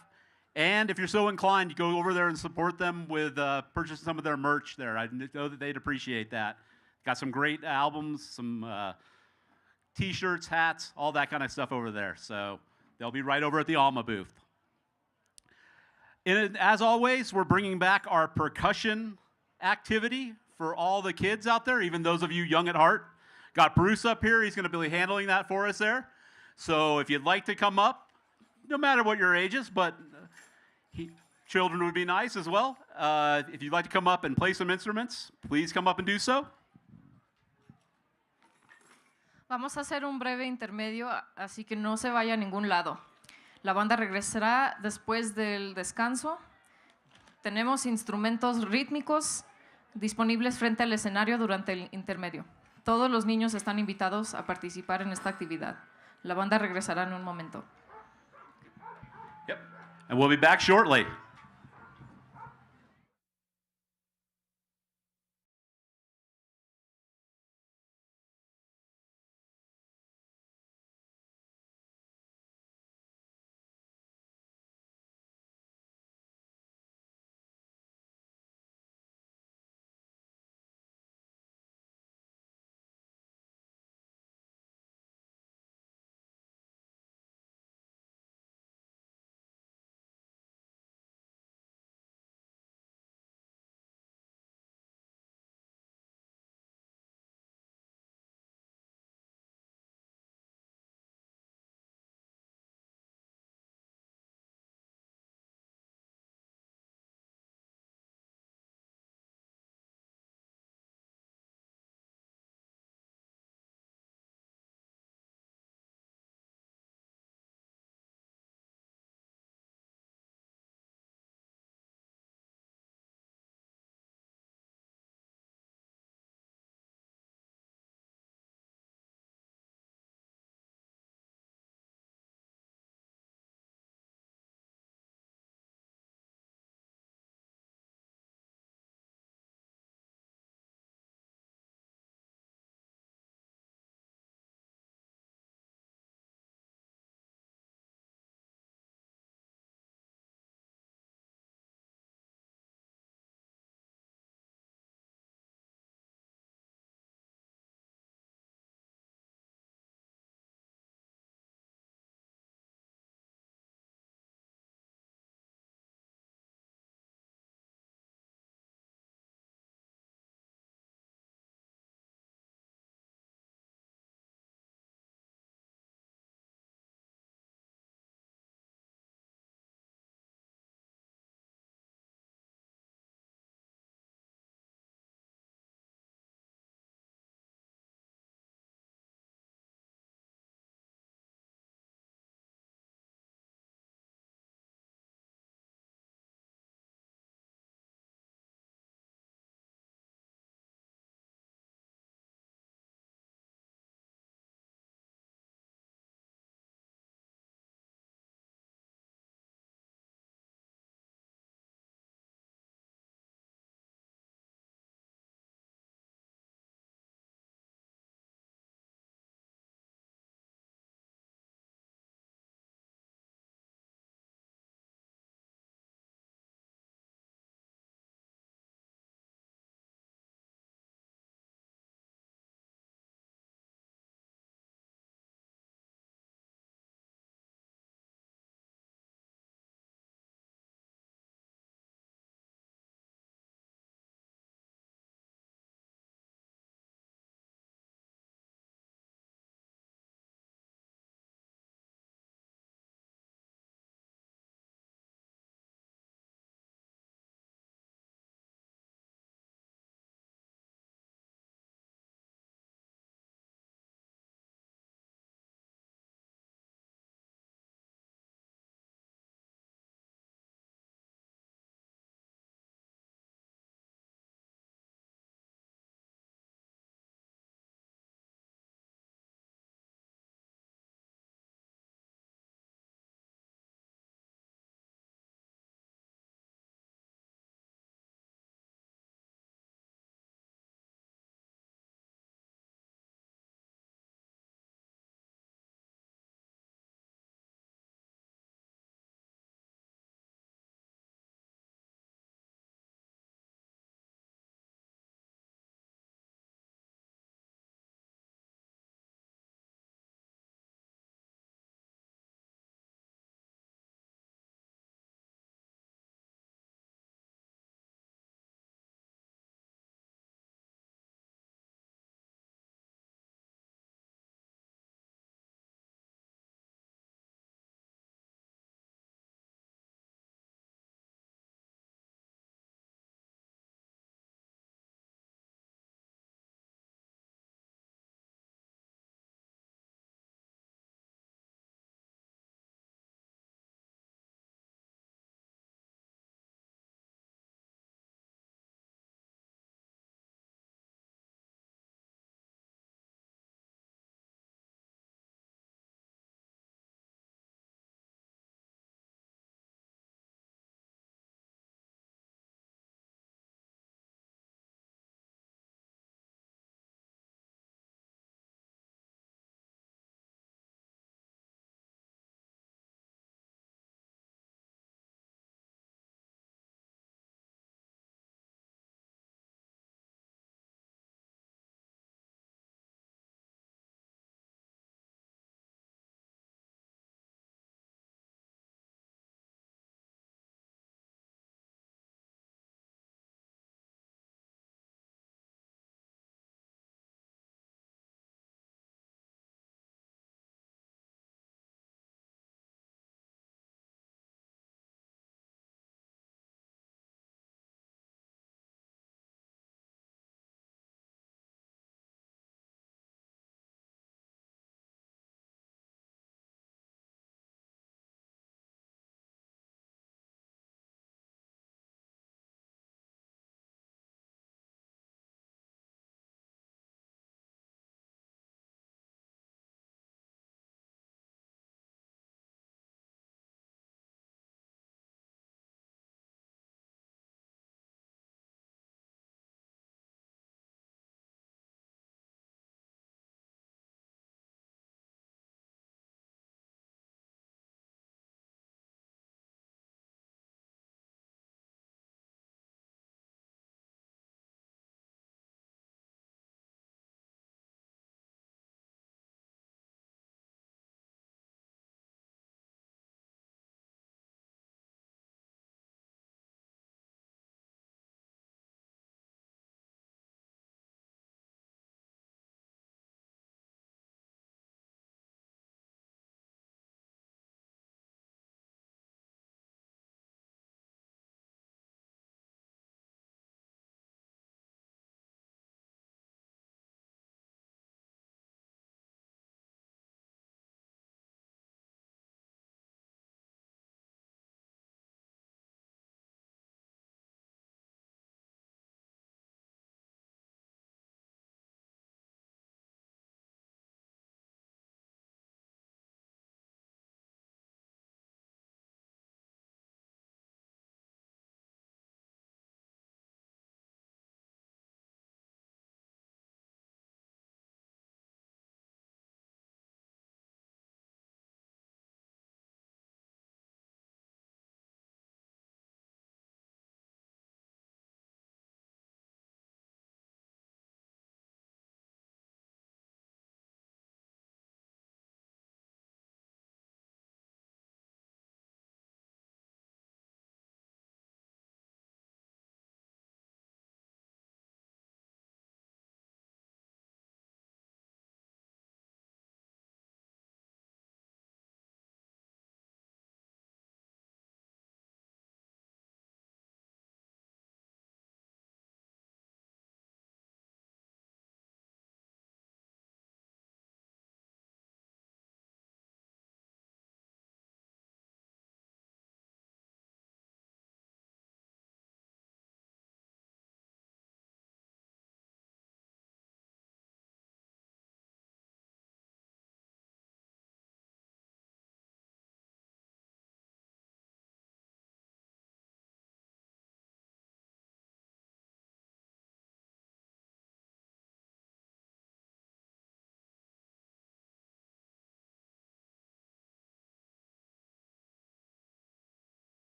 And if you're so inclined, you go over there and support them with purchasing some of their merch there. I know that they'd appreciate that. Got some great albums, some T-shirts, hats, all that kind of stuff over there. So they'll be right over at the ALMA booth. And as always, we're bringing back our percussion activity for all the kids out there, even those of you young at heart. Got Bruce up here. He's going to be handling that for us there. So if you'd like to come up, no matter what your age is, but children would be nice as well. If you'd like to come up and play some instruments, please come up and do so. Vamos a hacer un breve intermedio, así que no se vaya a ningún lado. La banda regresará después del descanso. Tenemos instrumentos rítmicos disponibles frente al escenario durante el intermedio. Todos los niños están invitados a participar en esta actividad. La banda regresará en un momento. Yep. And we'll be back shortly.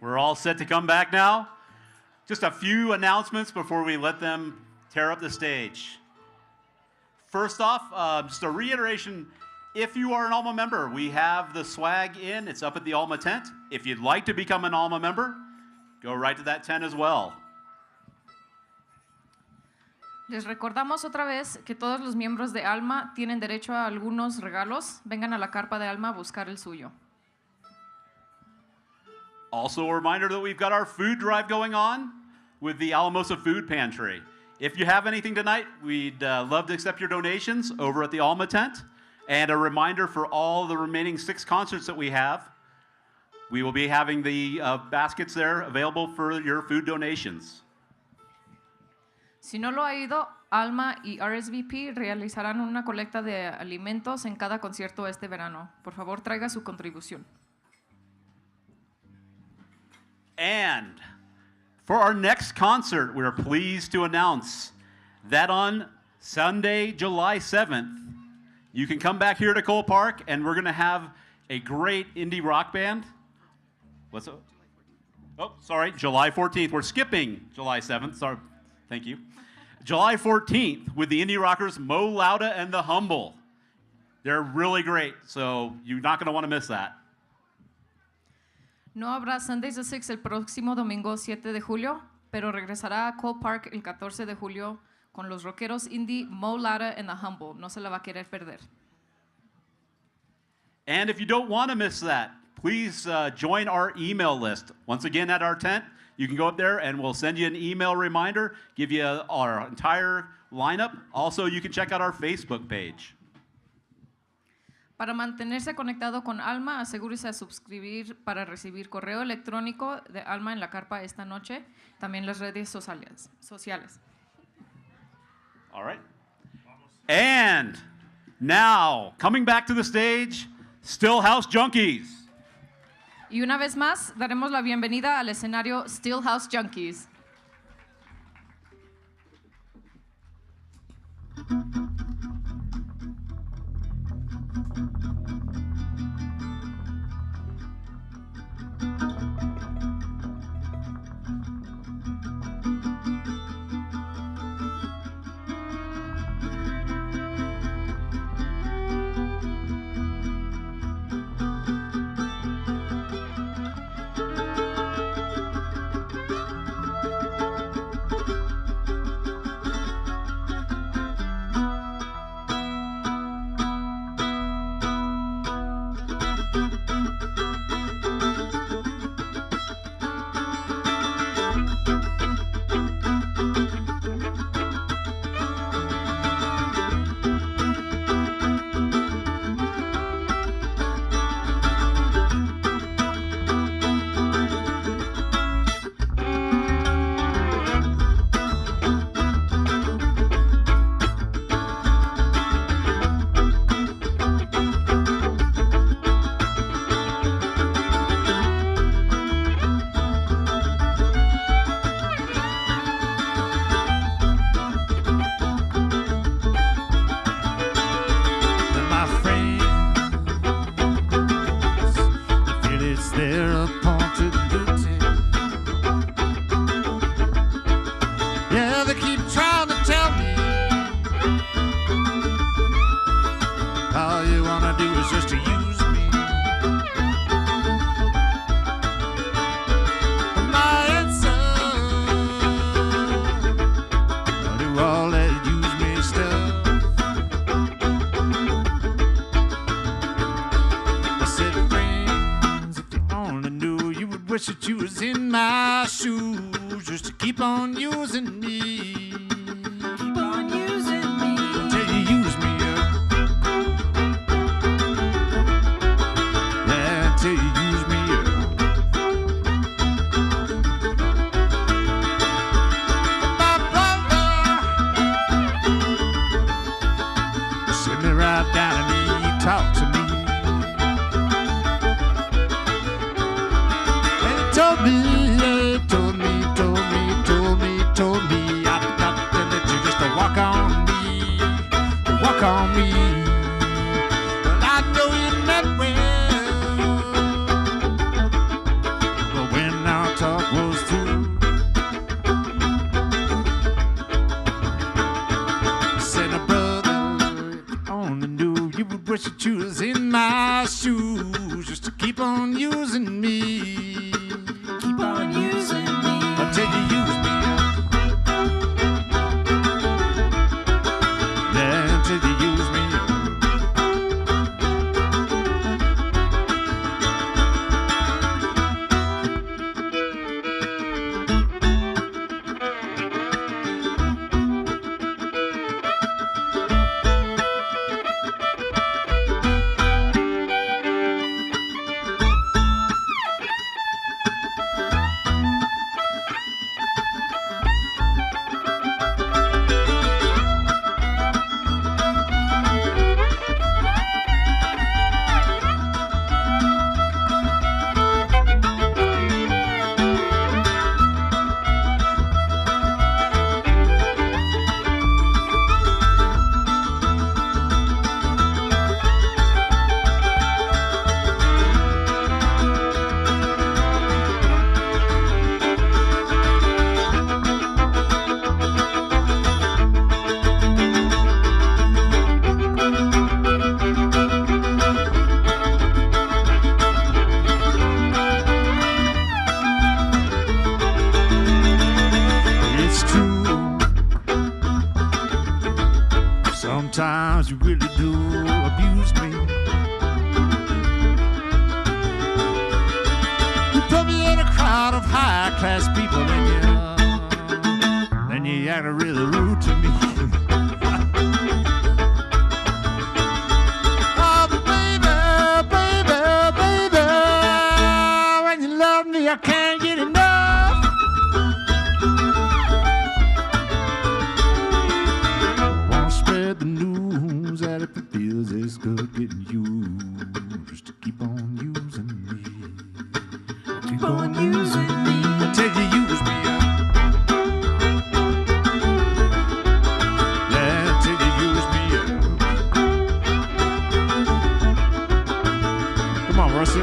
We're all set to come back now. Just a few announcements before we let them tear up the stage. First off, just a reiteration, if you are an ALMA member, we have the swag in. It's up at the ALMA tent. If you'd like to become an ALMA member, go right to that tent as well. Les recordamos otra vez que todos los miembros de ALMA tienen derecho a algunos regalos. Vengan a la carpa de ALMA a buscar el suyo. Also a reminder that we've got our food drive going on with the Alamosa Food Pantry. If you have anything tonight, we'd love to accept your donations over at the ALMA tent. And a reminder for all the remaining 6 concerts that we have, we will be having the baskets there available for your food donations. Si no lo ha ido, ALMA y RSVP realizarán una colecta de alimentos en cada concierto este verano. Por favor, traiga su contribución. And for our next concert, we're pleased to announce that on Sunday, July 7th, you can come back here to Cole Park, and we're going to have a great indie rock band. What's up? Oh, sorry, July 14th. We're skipping July 7th. Sorry, thank you. July 14th with the indie rockers Mo Lauda and The Humble. They're really great, so you're not going to want to miss that. No habrá Sundays at 6 el próximo domingo 7 de julio, pero regresará a Cole Park el 14 de julio con los rockeros indie Mo Lauda and The Humble. No se la va a querer perder. And if you don't want to miss that, please join our email list. Once again, at our tent, you can go up there and we'll send you an email reminder, give you our entire lineup. Also, you can check out our Facebook page. Para mantenerse conectado con ALMA, asegúrese de suscribir para recibir correo electrónico de ALMA en la carpa esta noche, también las redes sociales. All right. And now, coming back to the stage, Stillhouse Junkies. Y una vez más, daremos la bienvenida al escenario Stillhouse Junkies. Wish that you was in my shoes just to keep on using me. Keep on using me until you use me up. Yeah, until you use me up. My brother, sit me right down and me, talk to me. Told me, I've got to let you just walk on me. Well, I know you meant well, but when I only knew you would wish that you was in my shoes just to keep on using me. Keep on using me until you use me up. Yeah, until you use me up. Sometimes you really do abuse me. You put me in a crowd of high-class people, and you act really rude to me. Oh, but baby, when you love me, I can't get enough. The news that if it feels it's good getting you just to keep on using me. Keep on using me until you use me up. Yeah, until you use me up. Come on, Rusty.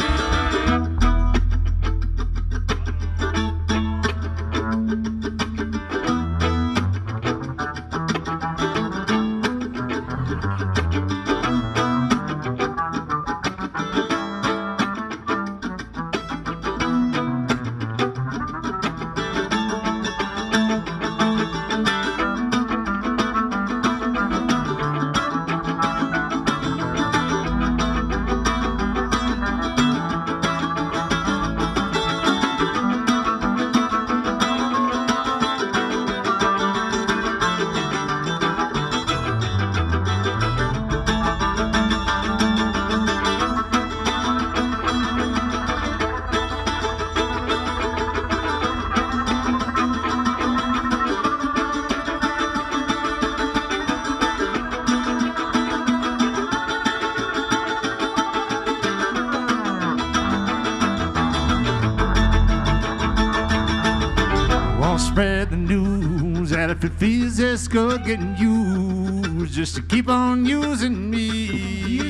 Spread the news that if it feels this good getting used just to keep on using me.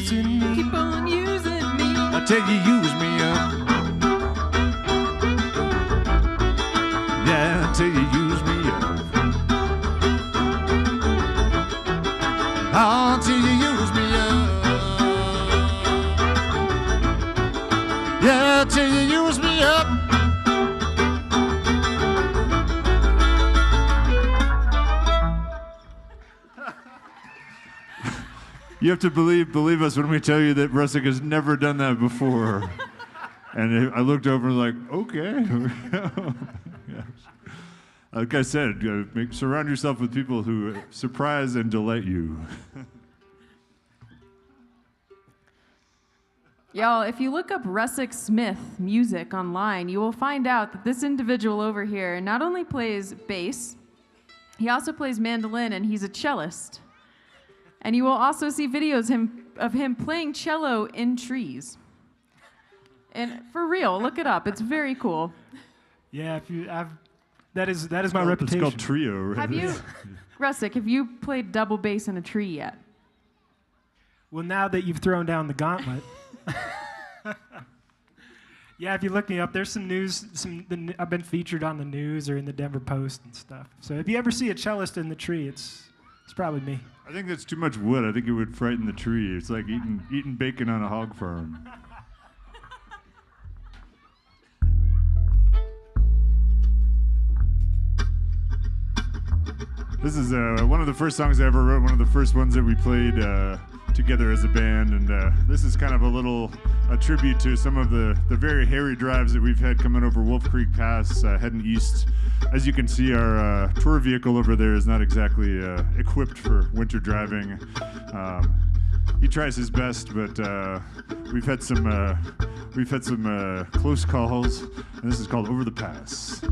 Keep on using me until you use me up. Yeah, until you use me up. Oh, until you use me up. Yeah, until you use me up. You have to believe us when we tell you that Russick has never done that before. And I looked over and like, okay. Yes. Like I said, surround yourself with people who surprise and delight you. Y'all, if you look up Russick Smith music online, you will find out that this individual over here not only plays bass, he also plays mandolin, and he's a cellist. And you will also see videos of him playing cello in trees. And for real, look it up. It's very cool. Yeah, that is my reputation. It's called trio, right? Have you, Russick, have you played double bass in a tree yet? Well, now that you've thrown down the gauntlet. Yeah, if you look me up, there's some news. I've been featured on the news or in the Denver Post and stuff. So if you ever see a cellist in the tree, it's It's probably me. I think that's too much wood. I think it would frighten the tree. It's like eating bacon on a hog farm. This is one of the first songs I ever wrote, one of the first ones that we played together as a band, and this is kind of a tribute to some of the very hairy drives that we've had coming over Wolf Creek Pass, heading east. As you can see, our tour vehicle over there is not exactly equipped for winter driving. He tries his best, but we've had some close calls, and this is called Over the Pass.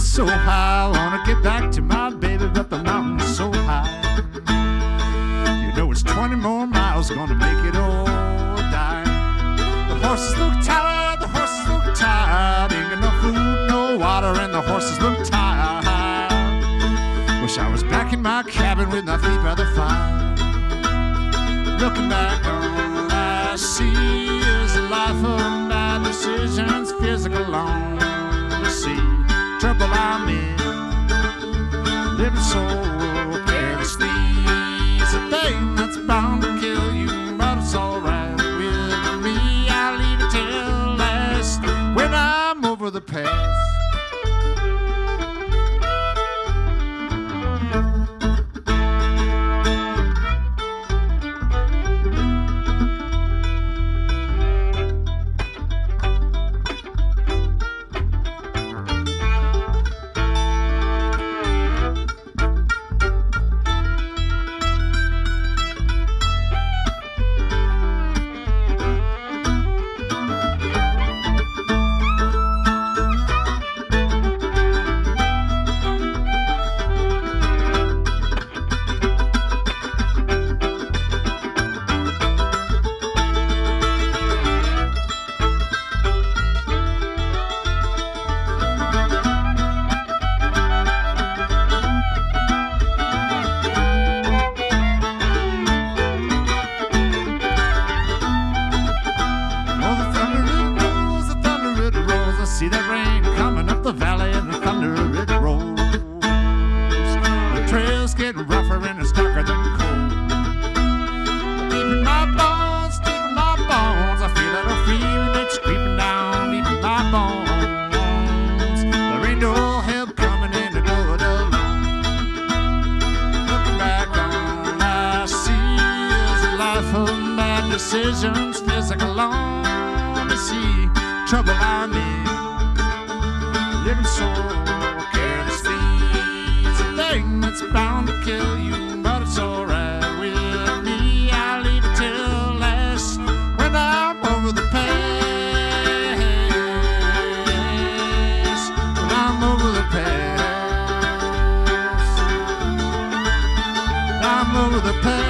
So high, I wanna get back to my baby, but the mountain's so high. You know it's 20 more miles, gonna make it or die. The horses look tired, the horses look tired. Ain't got no food, no water, and the horses look tired. Wish I was back in my cabin with my feet by the fire. Looking back on last year's life of bad decisions, physical on the sea. Trouble I'm in, living so carelessly. It's a thing that's bound to kill you, but it's alright with me. I'll leave it till last when I'm over the pass. Decisions, physical on the sea. Trouble I'm in, living so carelessly. It's a thing that's bound to kill you, but it's alright with me. I'll leave it till last when I'm over the pass. When I'm over the pass. When I'm over the pass.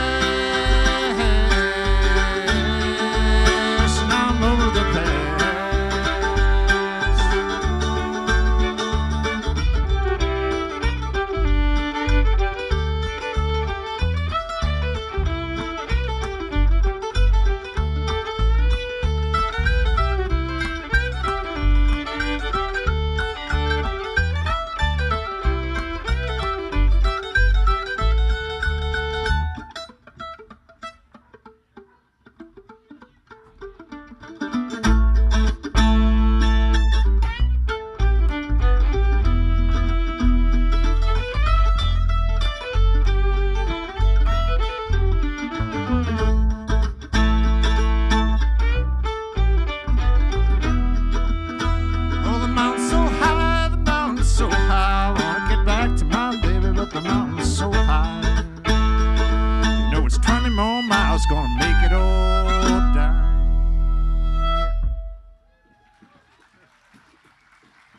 was gonna make it all die.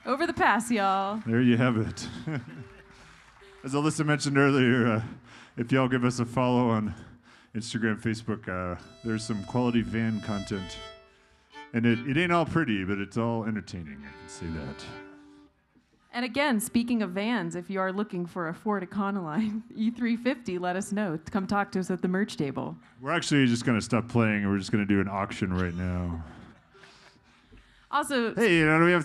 Over the pass, y'all. There you have it. As Alyssa mentioned earlier, if y'all give us a follow on Instagram, Facebook, there's some quality van content. And it ain't all pretty, but it's all entertaining, I can say that. And again, speaking of vans, if you are looking for a Ford Econoline E350, let us know. Come talk to us at the merch table. We're actually just going to stop playing, and we're just going to do an auction right now. Also, Hey, we have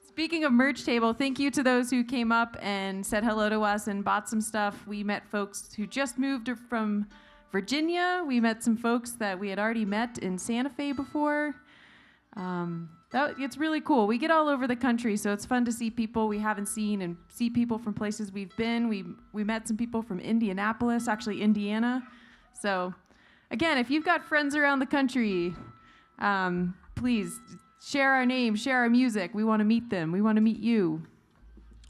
speaking of merch table, thank you to those who came up and said hello to us and bought some stuff. We met folks who just moved from Virginia. We met some folks that we had already met in Santa Fe before. It's really cool. We get all over the country, so it's fun to see people we haven't seen and see people from places we've been. We met some people from Indianapolis, actually Indiana. So, again, if you've got friends around the country, please share our name, share our music. We want to meet them. We want to meet you.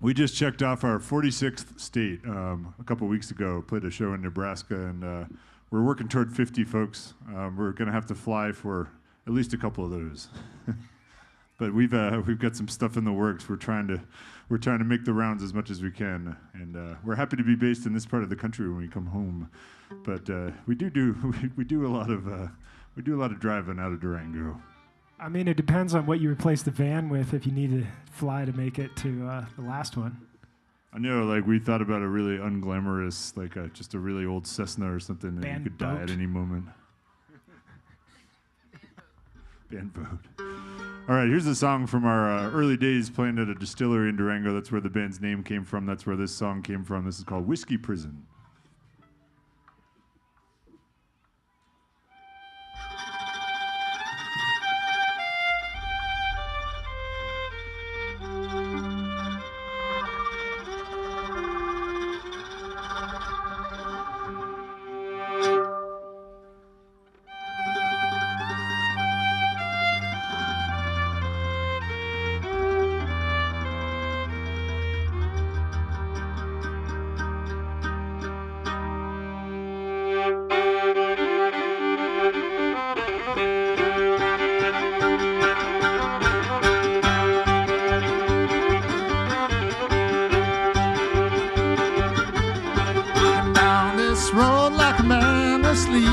We just checked off our 46th state a couple weeks ago, played a show in Nebraska, and we're working toward 50 folks. We're going to have to fly for at least a couple of those. But we've got some stuff in the works. We're trying to make the rounds as much as we can, and we're happy to be based in this part of the country when we come home. But we do a lot of driving out of Durango. I mean, it depends on what you replace the van with if you need to fly to make it to the last one. I know, like, we thought about a really unglamorous, like just a really old Cessna or something that you could die at any moment. Band boat. All right, here's a song from our early days playing at a distillery in Durango. That's where the band's name came from. That's where this song came from. This is called Whiskey Prison.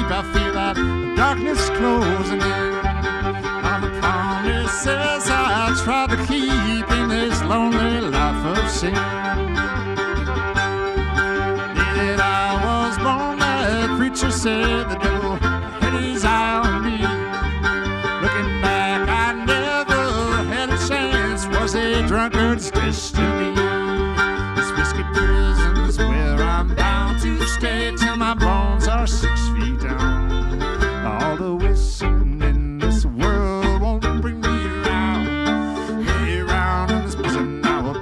I feel that darkness closing in on the promises I tried to keep in this lonely life of sin. That I was born, that preacher said the devil had his eye on me. Looking back, I never had a chance, was a drunkard's destiny. This whiskey prison's where I'm bound to stay till my bones are 6 feet down. All the wishing in this world won't bring me around. Lay around in this prison I will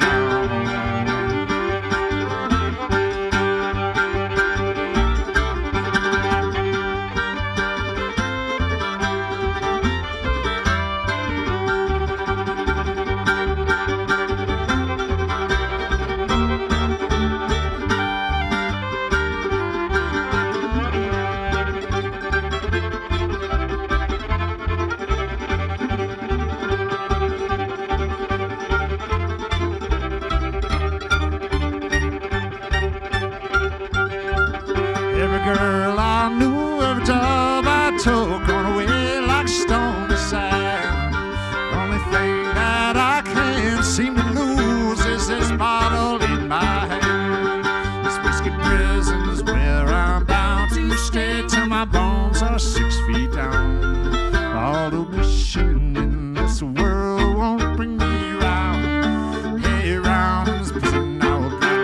girl I knew, every job I took on away like stone to sand. Only thing that I can't seem to lose is this bottle in my hand. This whiskey prison's where I'm bound to stay till my bones are 6 feet down. All the wishing in this world won't bring me round. Hey, round in this prison I will drown.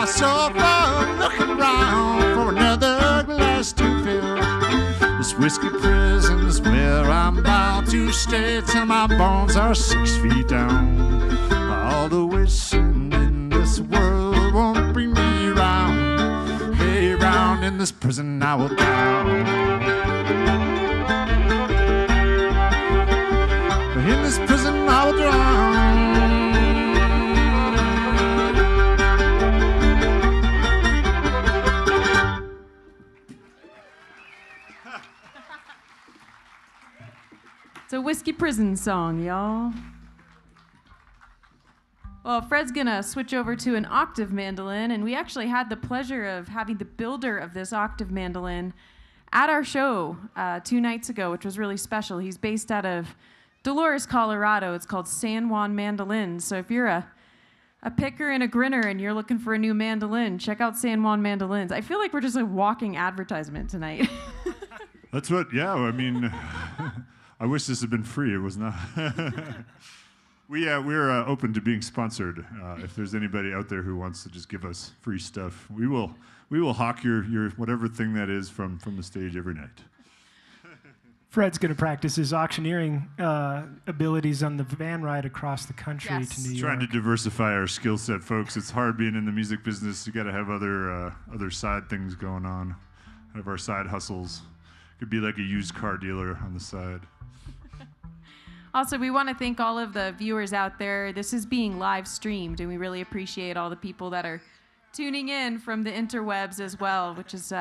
myself up, looking around for another glass to fill. This whiskey prison's where I'm bound to stay till my bones are 6 feet down. All the wishing in this world won't bring me round. Hey, round in this prison I will drown. In this prison I will drown. It's a whiskey prison song, y'all. Well, Fred's gonna switch over to an octave mandolin, and we actually had the pleasure of having the builder of this octave mandolin at our show 2 nights ago, which was really special. He's based out of Dolores, Colorado. It's called San Juan Mandolins. So if you're a picker and a grinner and you're looking for a new mandolin, check out San Juan Mandolins. I feel like we're just a walking advertisement tonight. That's what, yeah, I mean, I wish this had been free. It was not. We're open to being sponsored. If there's anybody out there who wants to just give us free stuff, we will hawk your whatever thing that is from the stage every night. Fred's going to practice his auctioneering abilities on the van ride across the country Yes. to New York. Trying to diversify our skill set, folks. It's hard being in the music business. You got to have other side things going on. Have our side hustles. Could be like a used car dealer on the side. Also, we want to thank all of the viewers out there. This is being live streamed, and we really appreciate all the people that are tuning in from the interwebs as well, which is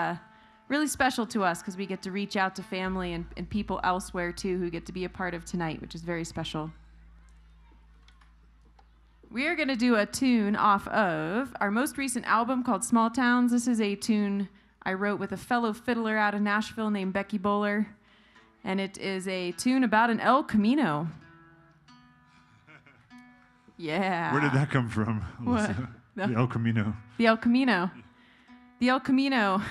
really special to us because we get to reach out to family and people elsewhere, too, who get to be a part of tonight, which is very special. We are going to do a tune off of our most recent album called Small Towns. This is a tune I wrote with a fellow fiddler out of Nashville named Becky Bowler. And it is a tune about an El Camino. Yeah. Where did that come from, What? Alyssa? The El Camino. The El Camino. The El Camino.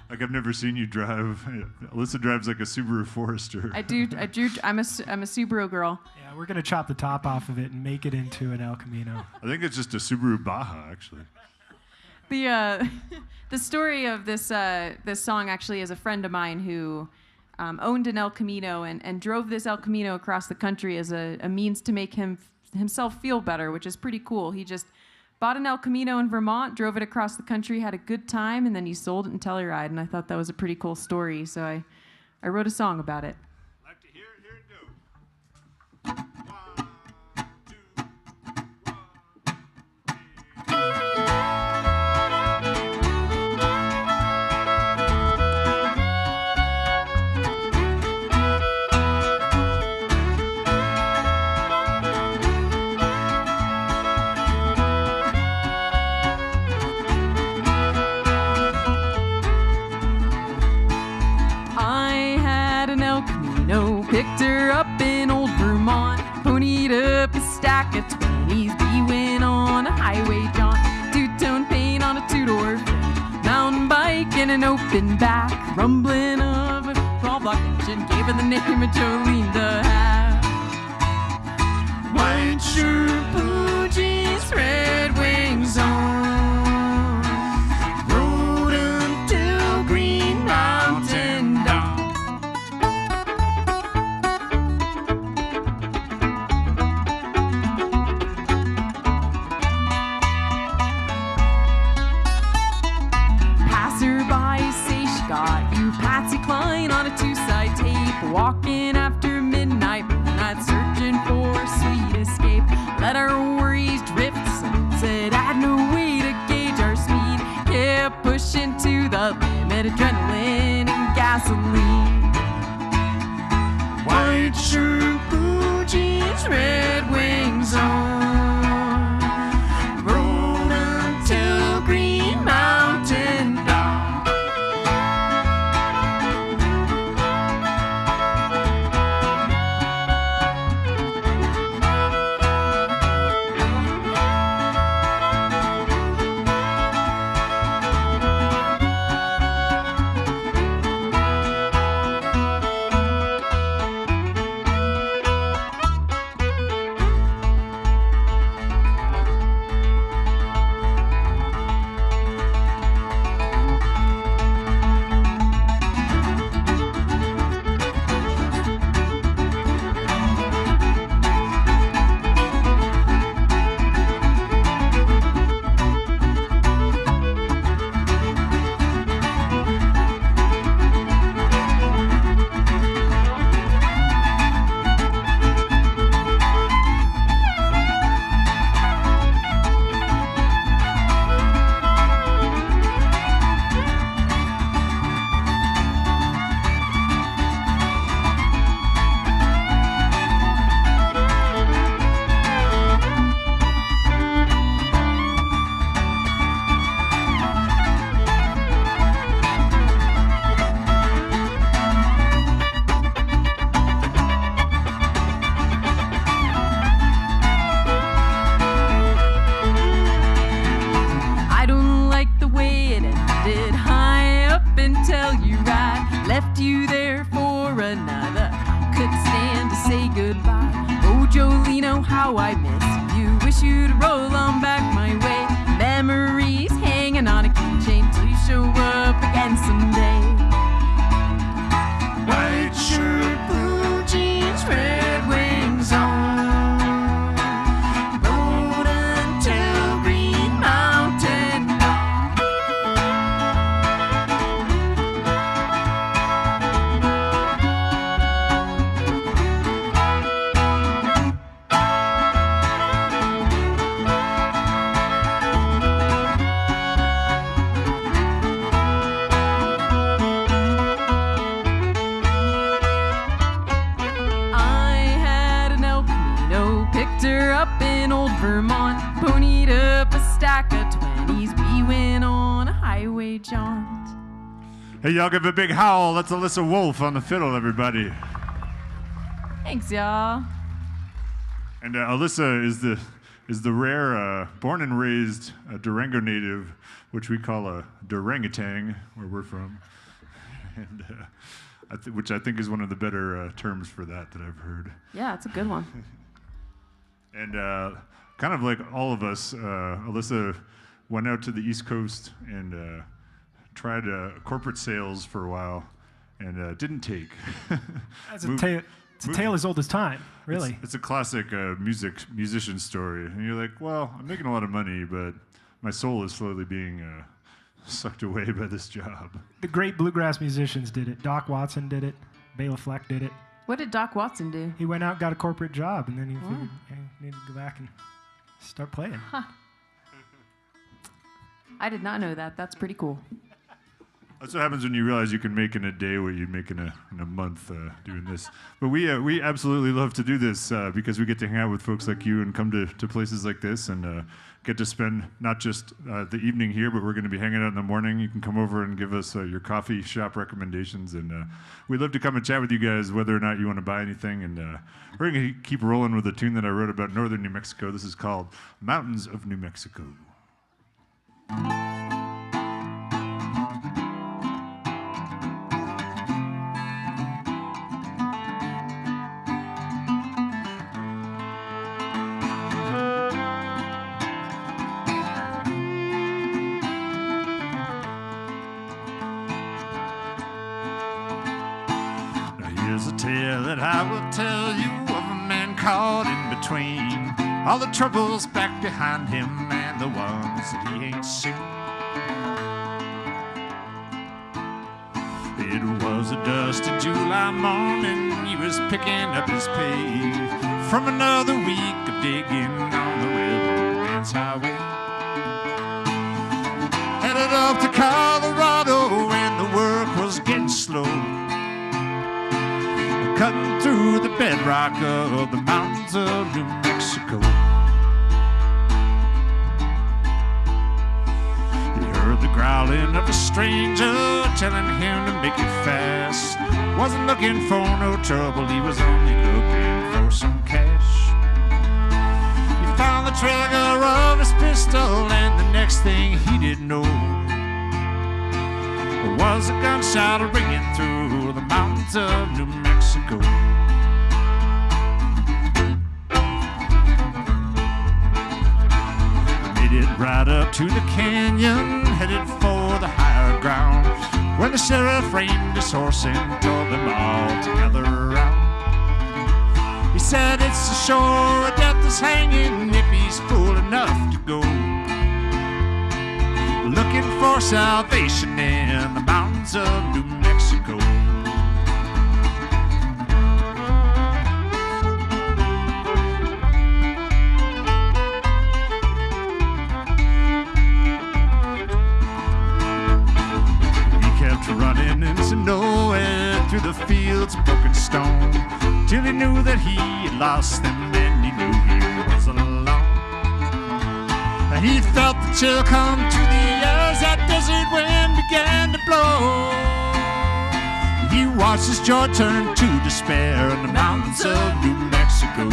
Like, I've never seen you drive. Alyssa drives like a Subaru Forester. I do. I'm a Subaru girl. Yeah, we're going to chop the top off of it and make it into an El Camino. I think it's just a Subaru Baja, actually. The story of this song actually is a friend of mine who owned an El Camino and drove this El Camino across the country as a means to make himself feel better, which is pretty cool. He just bought an El Camino in Vermont, drove it across the country, had a good time, and then he sold it in Telluride. And I thought that was a pretty cool story, so I wrote a song about it. Like to hear it? Here it goes. 1, 2, 1, 2. Picked her up in old Vermont, ponied up a stack of 20s. We went on a highway jaunt, two-tone paint on a two-door frame, mountain bike and an open back, rumbling of a small-block engine, gave her the name of Jolene to have. White shirt, blue jeans, red wings on, rode until Green Mountain dawn. Walking after midnight, searching for a sweet escape. Let our worries drift, said I had no way to gauge our speed. Kept pushing to the limit, adrenaline and gasoline. White shirt, blue jeans, red wings on, rode until Green Mountain dawn. wish you'd roll on back my way. Memories hanging on a keychain till you show up again someday. White shirt, blue jeans, red wings on. Road until Green Mountain. Up in old Vermont, ponied up a stack of 20s. We went on a highway jaunt. Hey, y'all give a big howl. That's Alyssa Wolf on the fiddle, everybody. Thanks, y'all. And Alyssa is the rare, born and raised Durango native, which we call a Durangatang, where we're from, and which I think is one of the better terms for that I've heard. Yeah, it's a good one. And kind of like all of us, Alyssa went out to the East Coast and tried corporate sales for a while, and didn't take. It's a tale as old as time, really. It's a classic musician story. And you're like, well, I'm making a lot of money, but my soul is slowly being sucked away by this job. The great bluegrass musicians did it. Doc Watson did it. Bela Fleck did it. What did Doc Watson do? He went out and got a corporate job, and then he figured he needed to go back and start playing. Huh. I did not know that. That's pretty cool. That's what happens when you realize you can make in a day what you'd make in a month doing this. But we absolutely love to do this because we get to hang out with folks like you and come to places like this and get to spend not just the evening here, but we're going to be hanging out in the morning. You can come over and give us your coffee shop recommendations. And we'd love to come and chat with you guys, whether or not you want to buy anything. And we're going to keep rolling with a tune that I wrote about northern New Mexico. This is called Mountains of New Mexico. I will tell you of a man caught in between all the troubles back behind him and the ones that he ain't seen. It was a dusty July morning, he was picking up his pay from another week of digging on the Riverman's Highway. Headed up to Colorado and the work was getting slow, cutting through the bedrock of the mountains of New Mexico. He heard the growling of a stranger telling him to make it fast. Wasn't looking for no trouble, he was only looking for some cash. He found the trigger of his pistol, and the next thing he didn't know was a gunshot ringing through the mountains of New Mexico. Made it right up to the canyon, headed for the higher ground, where the sheriff reined his horse and told them all to gather around. He said it's the shore of death is hanging if he's fool enough to go, looking for salvation in the mountains of New Mexico. He kept running into nowhere through the fields of broken stone till he knew that he had lost them and he knew he was alone. He felt the chill come to the ears, that desert wind began to blow. He watched his joy turn to despair in the mountains of New Mexico.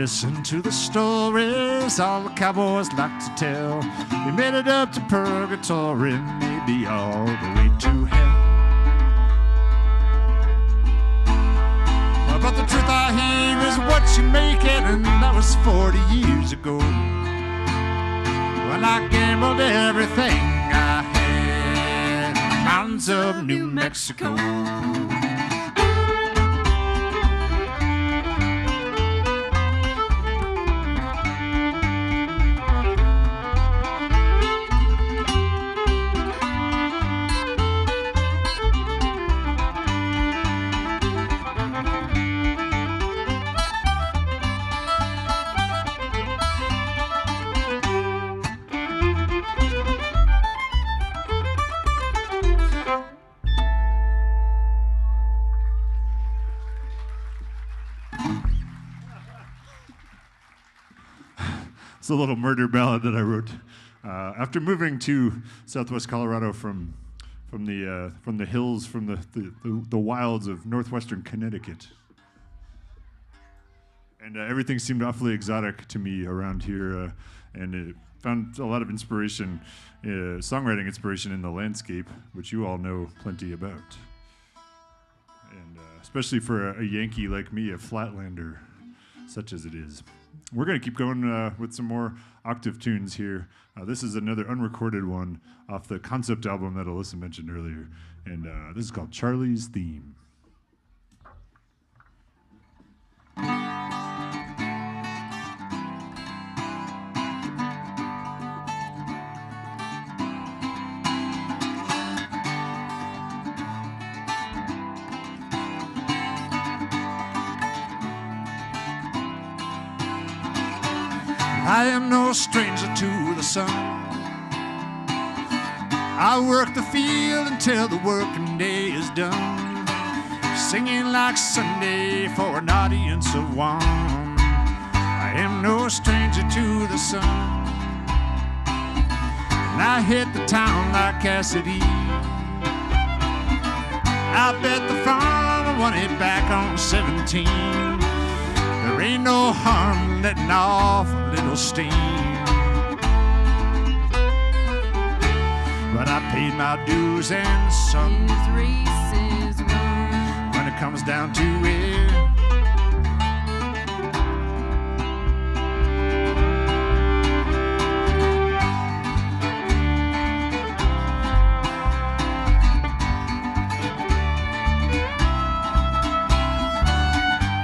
listen to the stories all the cowboys like to tell. We made it up to purgatory, maybe all the way to hell. But the truth I hear is what you make it, and that was 40 years ago. When I gambled everything I had in the mountains of New Mexico. It's a little murder ballad that I wrote after moving to Southwest Colorado from the hills, from the wilds of northwestern Connecticut, and everything seemed awfully exotic to me around here, and it found a lot of inspiration, songwriting inspiration in the landscape, which you all know plenty about, and especially for a Yankee like me, a flatlander, such as it is. We're going to keep going with some more octave tunes here. This is another unrecorded one off the concept album that Alyssa mentioned earlier. And this is called Charlie's Theme. I am no stranger to the sun. I work the field until the working day is done, singing like Sunday for an audience of one. I am no stranger to the sun, and I hit the town like Cassidy. I bet the farmer won it back on 17. There ain't no harm letting off a little steam. But I paid my dues and some. His race is won. When it comes down to it,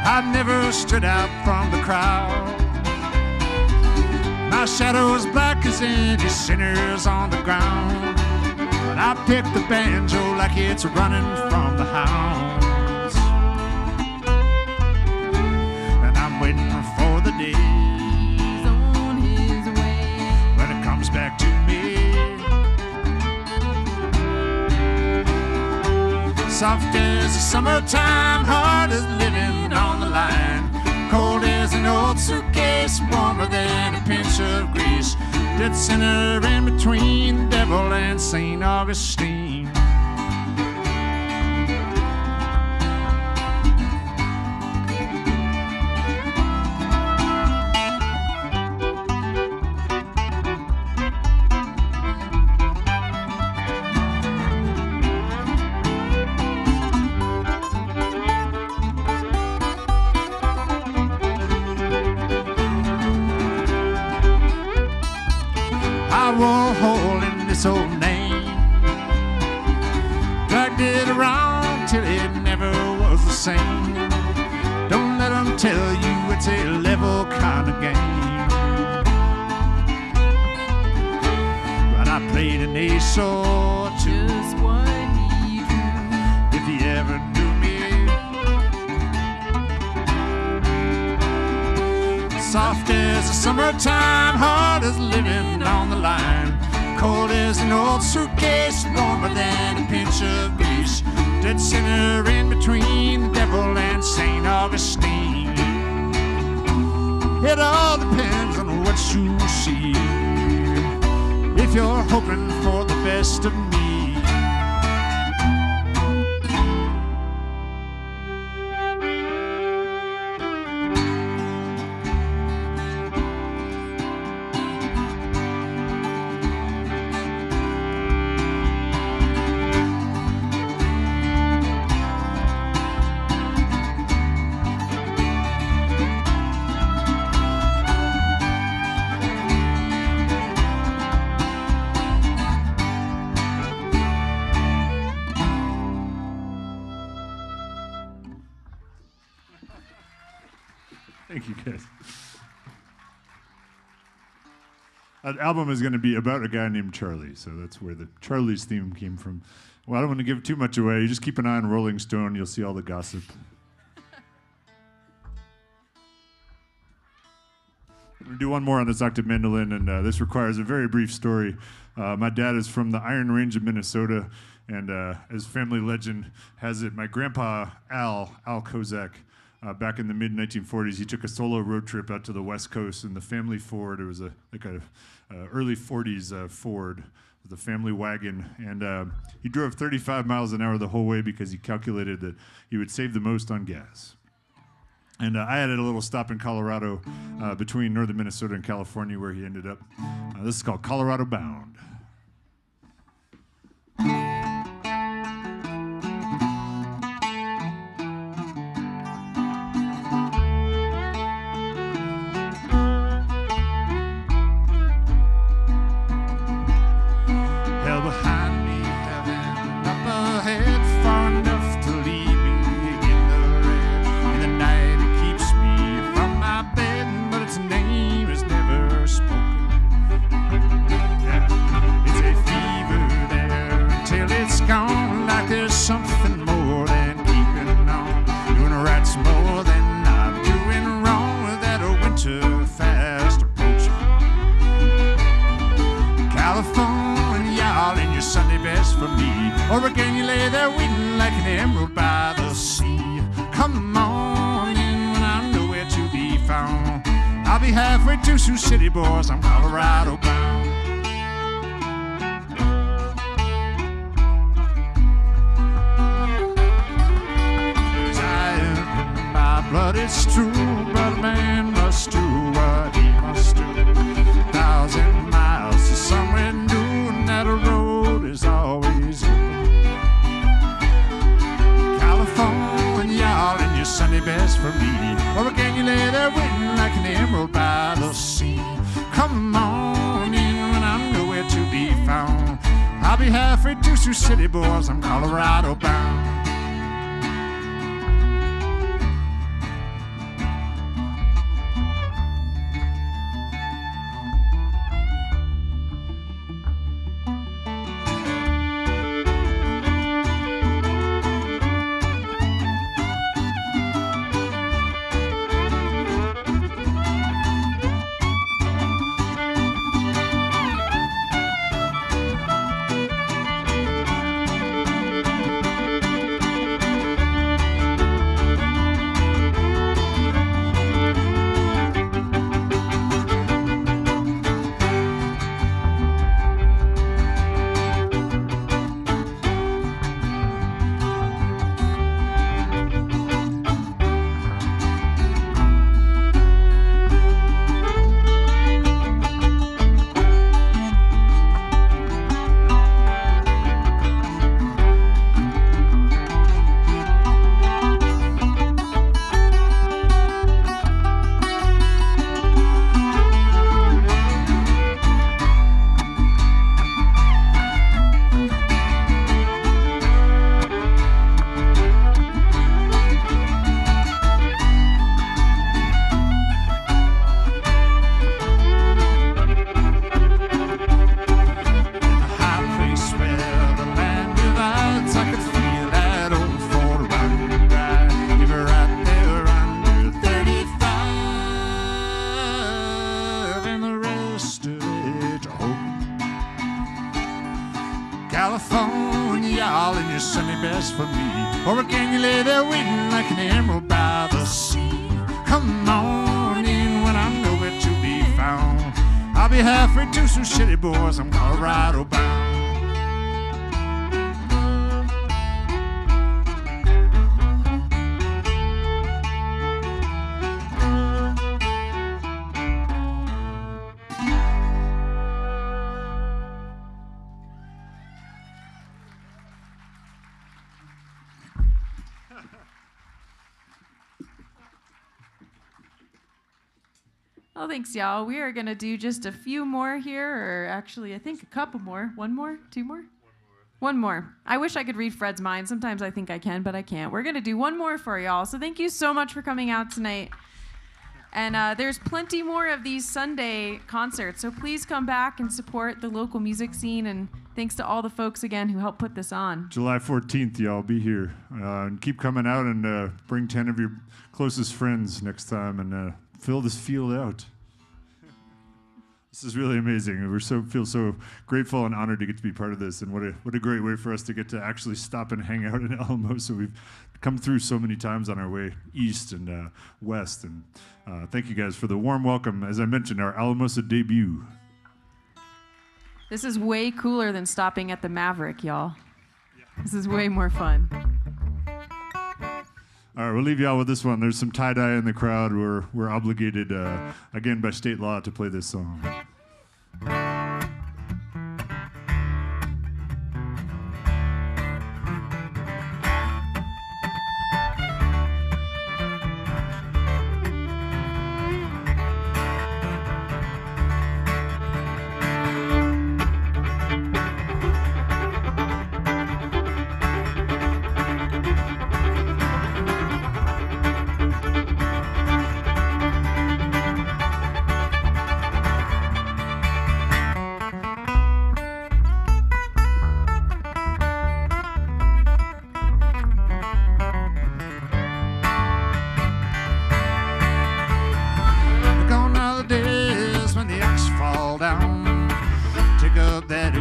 I never stood out from the crowd. My shadow is black as any sinners on the ground. And I pick the banjo like it's running from the hounds. And I'm waiting for the day He's on his way. when it comes back to me. Soft as the summertime, hard as living on the line. Cold as an old suitcase, warmer than a pinch of grease. Dead center in between the devil and St. Augustine. I wore a hole in this old name, dragged it around till it never was the same. Don't let them tell you it's a level kind of game. But I played an ace or two, Just what he drew. if you ever knew me. Soft as the summertime, hard as living on the line. Cold as an old suitcase, warmer than a pinch of grease. Dead center in between the devil and St. Augustine. It all depends on what you see. If you're hoping for the best of me, you guys. That album is going to be about a guy named Charlie, so that's where the Charlie's theme came from. Well, I don't want to give too much away. You just keep an eye on Rolling Stone. You'll see all the gossip. We'll do one more on this octave mandolin, and this requires a very brief story. My dad is from the Iron Range of Minnesota, and as family legend has it, my grandpa, Al Kozak, back in the mid-1940s, he took a solo road trip out to the West Coast in the family Ford. It was a early 40s Ford with a family wagon, and he drove 35 miles an hour the whole way because he calculated that he would save the most on gas. And I had a little stop in Colorado between northern Minnesota and California where he ended up. This is called Colorado Bound. Hell behind me, heaven up ahead, far enough to leave me in the red. In the night it keeps me from my bed, but its name is never spoken. Yeah. It's a fever there until it's gone, like there's something more than keeping on. Doing right's more than I'm doing wrong, that a winter fast approaching. California, all in your Sunday best for me. Or again you lay there waiting like an emerald by the sea. Come on in when I'm nowhere to be found. I'll be halfway to Sioux City, boys, I'm Colorado bound. Desire in my blood, it's true, but a man must do what he must do. 1,000 miles to somewhere new, and that road is always open. California, all in your Sunday best for me. Or again you lay there waiting like an emerald by the sea. Come on in when I'm nowhere to be found. I'll be halfway to Sioux City, boys, I'm Colorado bound. California, all in your Sunday best for me. Or again you lay there waiting like an emerald by the sea. Come on in when I'm nowhere to be found. I'll be halfway to Sioux City, boys, I'm Colorado bound. Well, thanks, y'all. We are going to do just a few more here, or actually, I think a couple more. One more? Two more? One more. I wish I could read Fred's mind. Sometimes I think I can, but I can't. We're going to do one more for y'all. So thank you so much for coming out tonight. And there's plenty more of these Sunday concerts, so please come back and support the local music scene. And thanks to all the folks again who helped put this on. July 14th, y'all be here. And keep coming out and bring 10 of your closest friends next time and fill this field out. This is really amazing. We feel so grateful and honored to get to be part of this. And what a great way for us to get to actually stop and hang out in Alamosa. We've come through so many times on our way east and west. And thank you guys for the warm welcome. As I mentioned, our Alamosa debut. This is way cooler than stopping at the Maverick, y'all. This is way more fun. All right, we'll leave y'all with this one. There's some tie-dye in the crowd. We're obligated, again, by state law to play this song.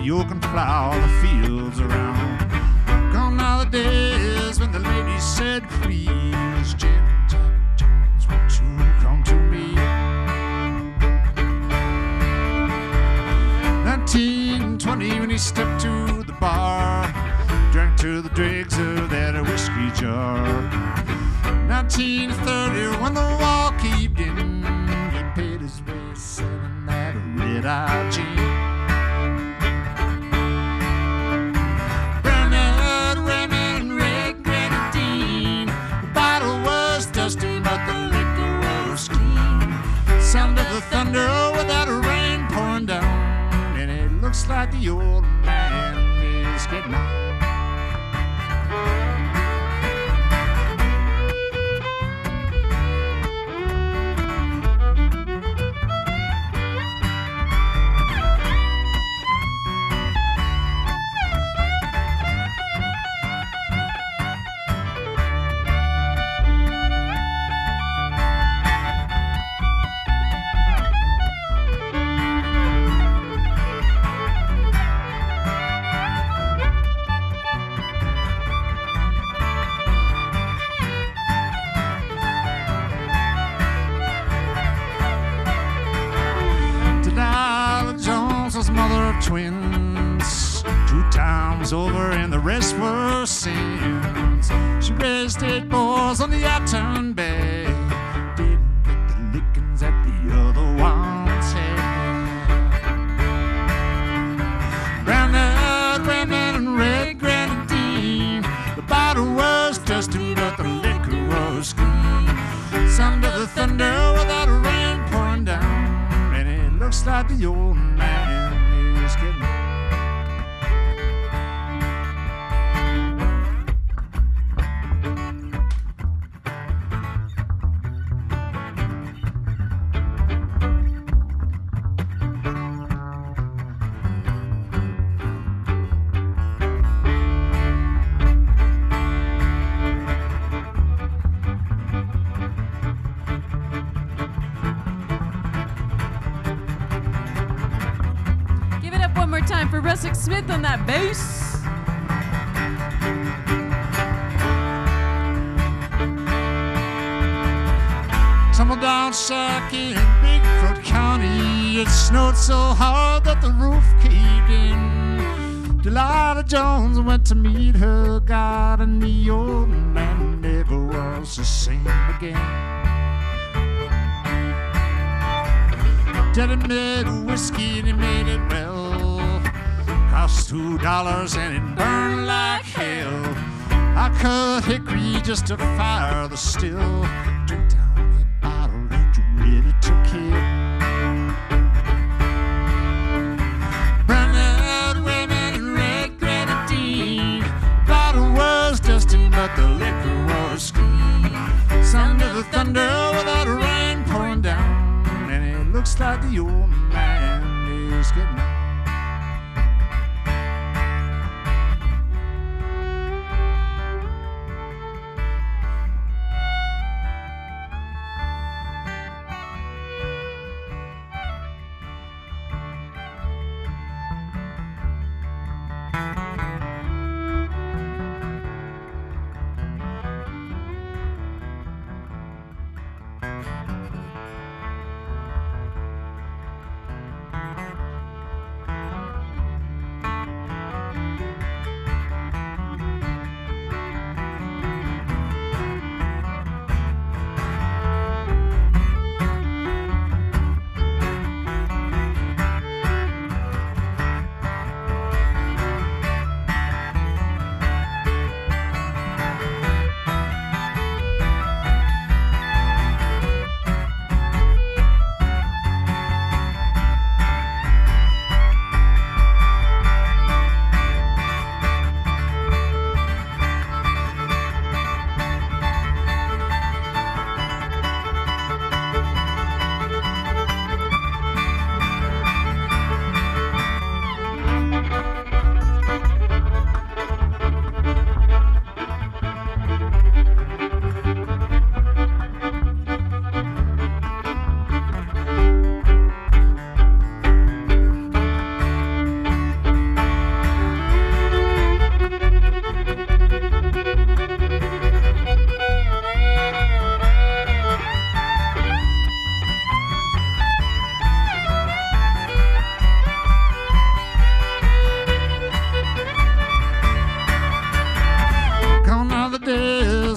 You can plow the fields around. Gone are the days when the lady said, please, Jack Jones, won't you come to me? 1920 when he stepped to the bar, drank to the dregs of that whiskey jar. 1930 when the wall caved in, he paid his way selling that red-eye gin. Sound of the thunder without a rain pouring down, and it looks like the old man is getting on. Twins, 2 times over, and the rest were sins. She raised 8 boys on the outturn bay, didn't get the lickings that the other ones had. Brown-eyed Grandman and red grenadine, the bottle was dusty, but the liquor was clean. Sound of the thunder without a rain pouring down, and it looks like the old man. Time for Russell Smith on that bass. Tumble down shack in Bigfoot County. It snowed so hard that the roof caved in. Delilah Jones went to meet her God, and the old man never was the same again. Daddy made whiskey and he made it well. Cost $2 and it burned like hell. I cut hickory just to fire the still. Drink down a bottle that you're ready to kill. Brown-eyed women and red grenadine. The bottle was dusty, but the liquor was clean. Sound of the thunder without a rain pouring down. looks like the old man is getting old.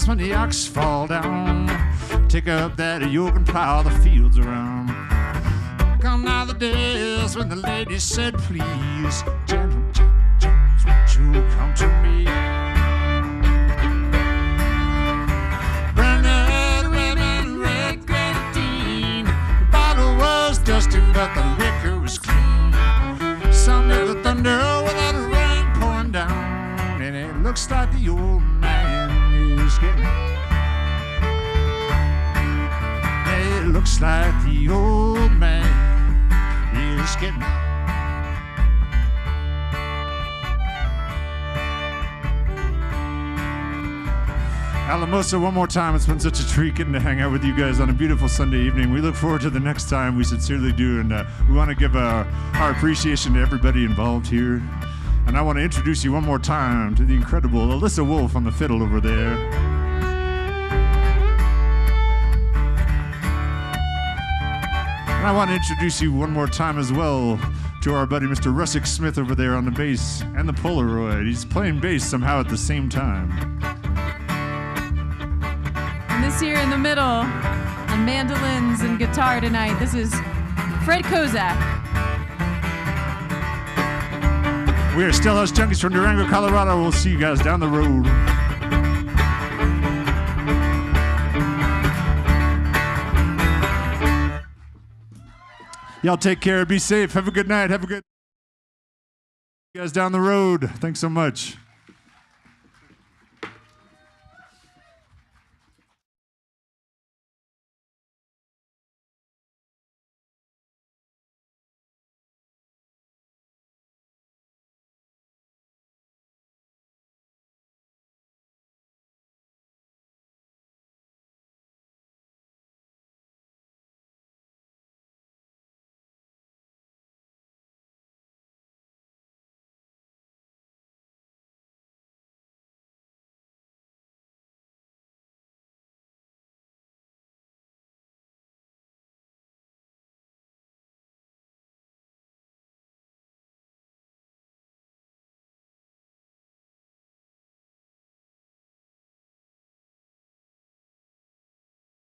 When the ox fall down, take up that yoke and plow the fields around. Gone are the days when the lady said, please, gentle Jones, won't you come to me? Branded women, red grenadine, the bottle was dusty, but the liquor was clean. Sounded the thunder without the rain pouring down, and it looks like the old man is getting. It looks like the old man is getting. Alamosa, one more time. It's been such a treat getting to hang out with you guys on a beautiful Sunday evening. We look forward to the next time. We sincerely do, and we want to give our appreciation to everybody involved here. And I want to introduce you one more time to the incredible Alyssa Wolf on the fiddle over there. And I want to introduce you one more time as well to our buddy Mr. Russick Smith over there on the bass and the Polaroid. He's playing bass somehow at the same time. And this here in the middle, on mandolins and guitar tonight, this is Fred Kozak. We are Stillhouse Junkies from Durango, Colorado. We'll see you guys down the road. Y'all take care. Be safe. Have a good night. Have a good... You guys down the road. Thanks so much.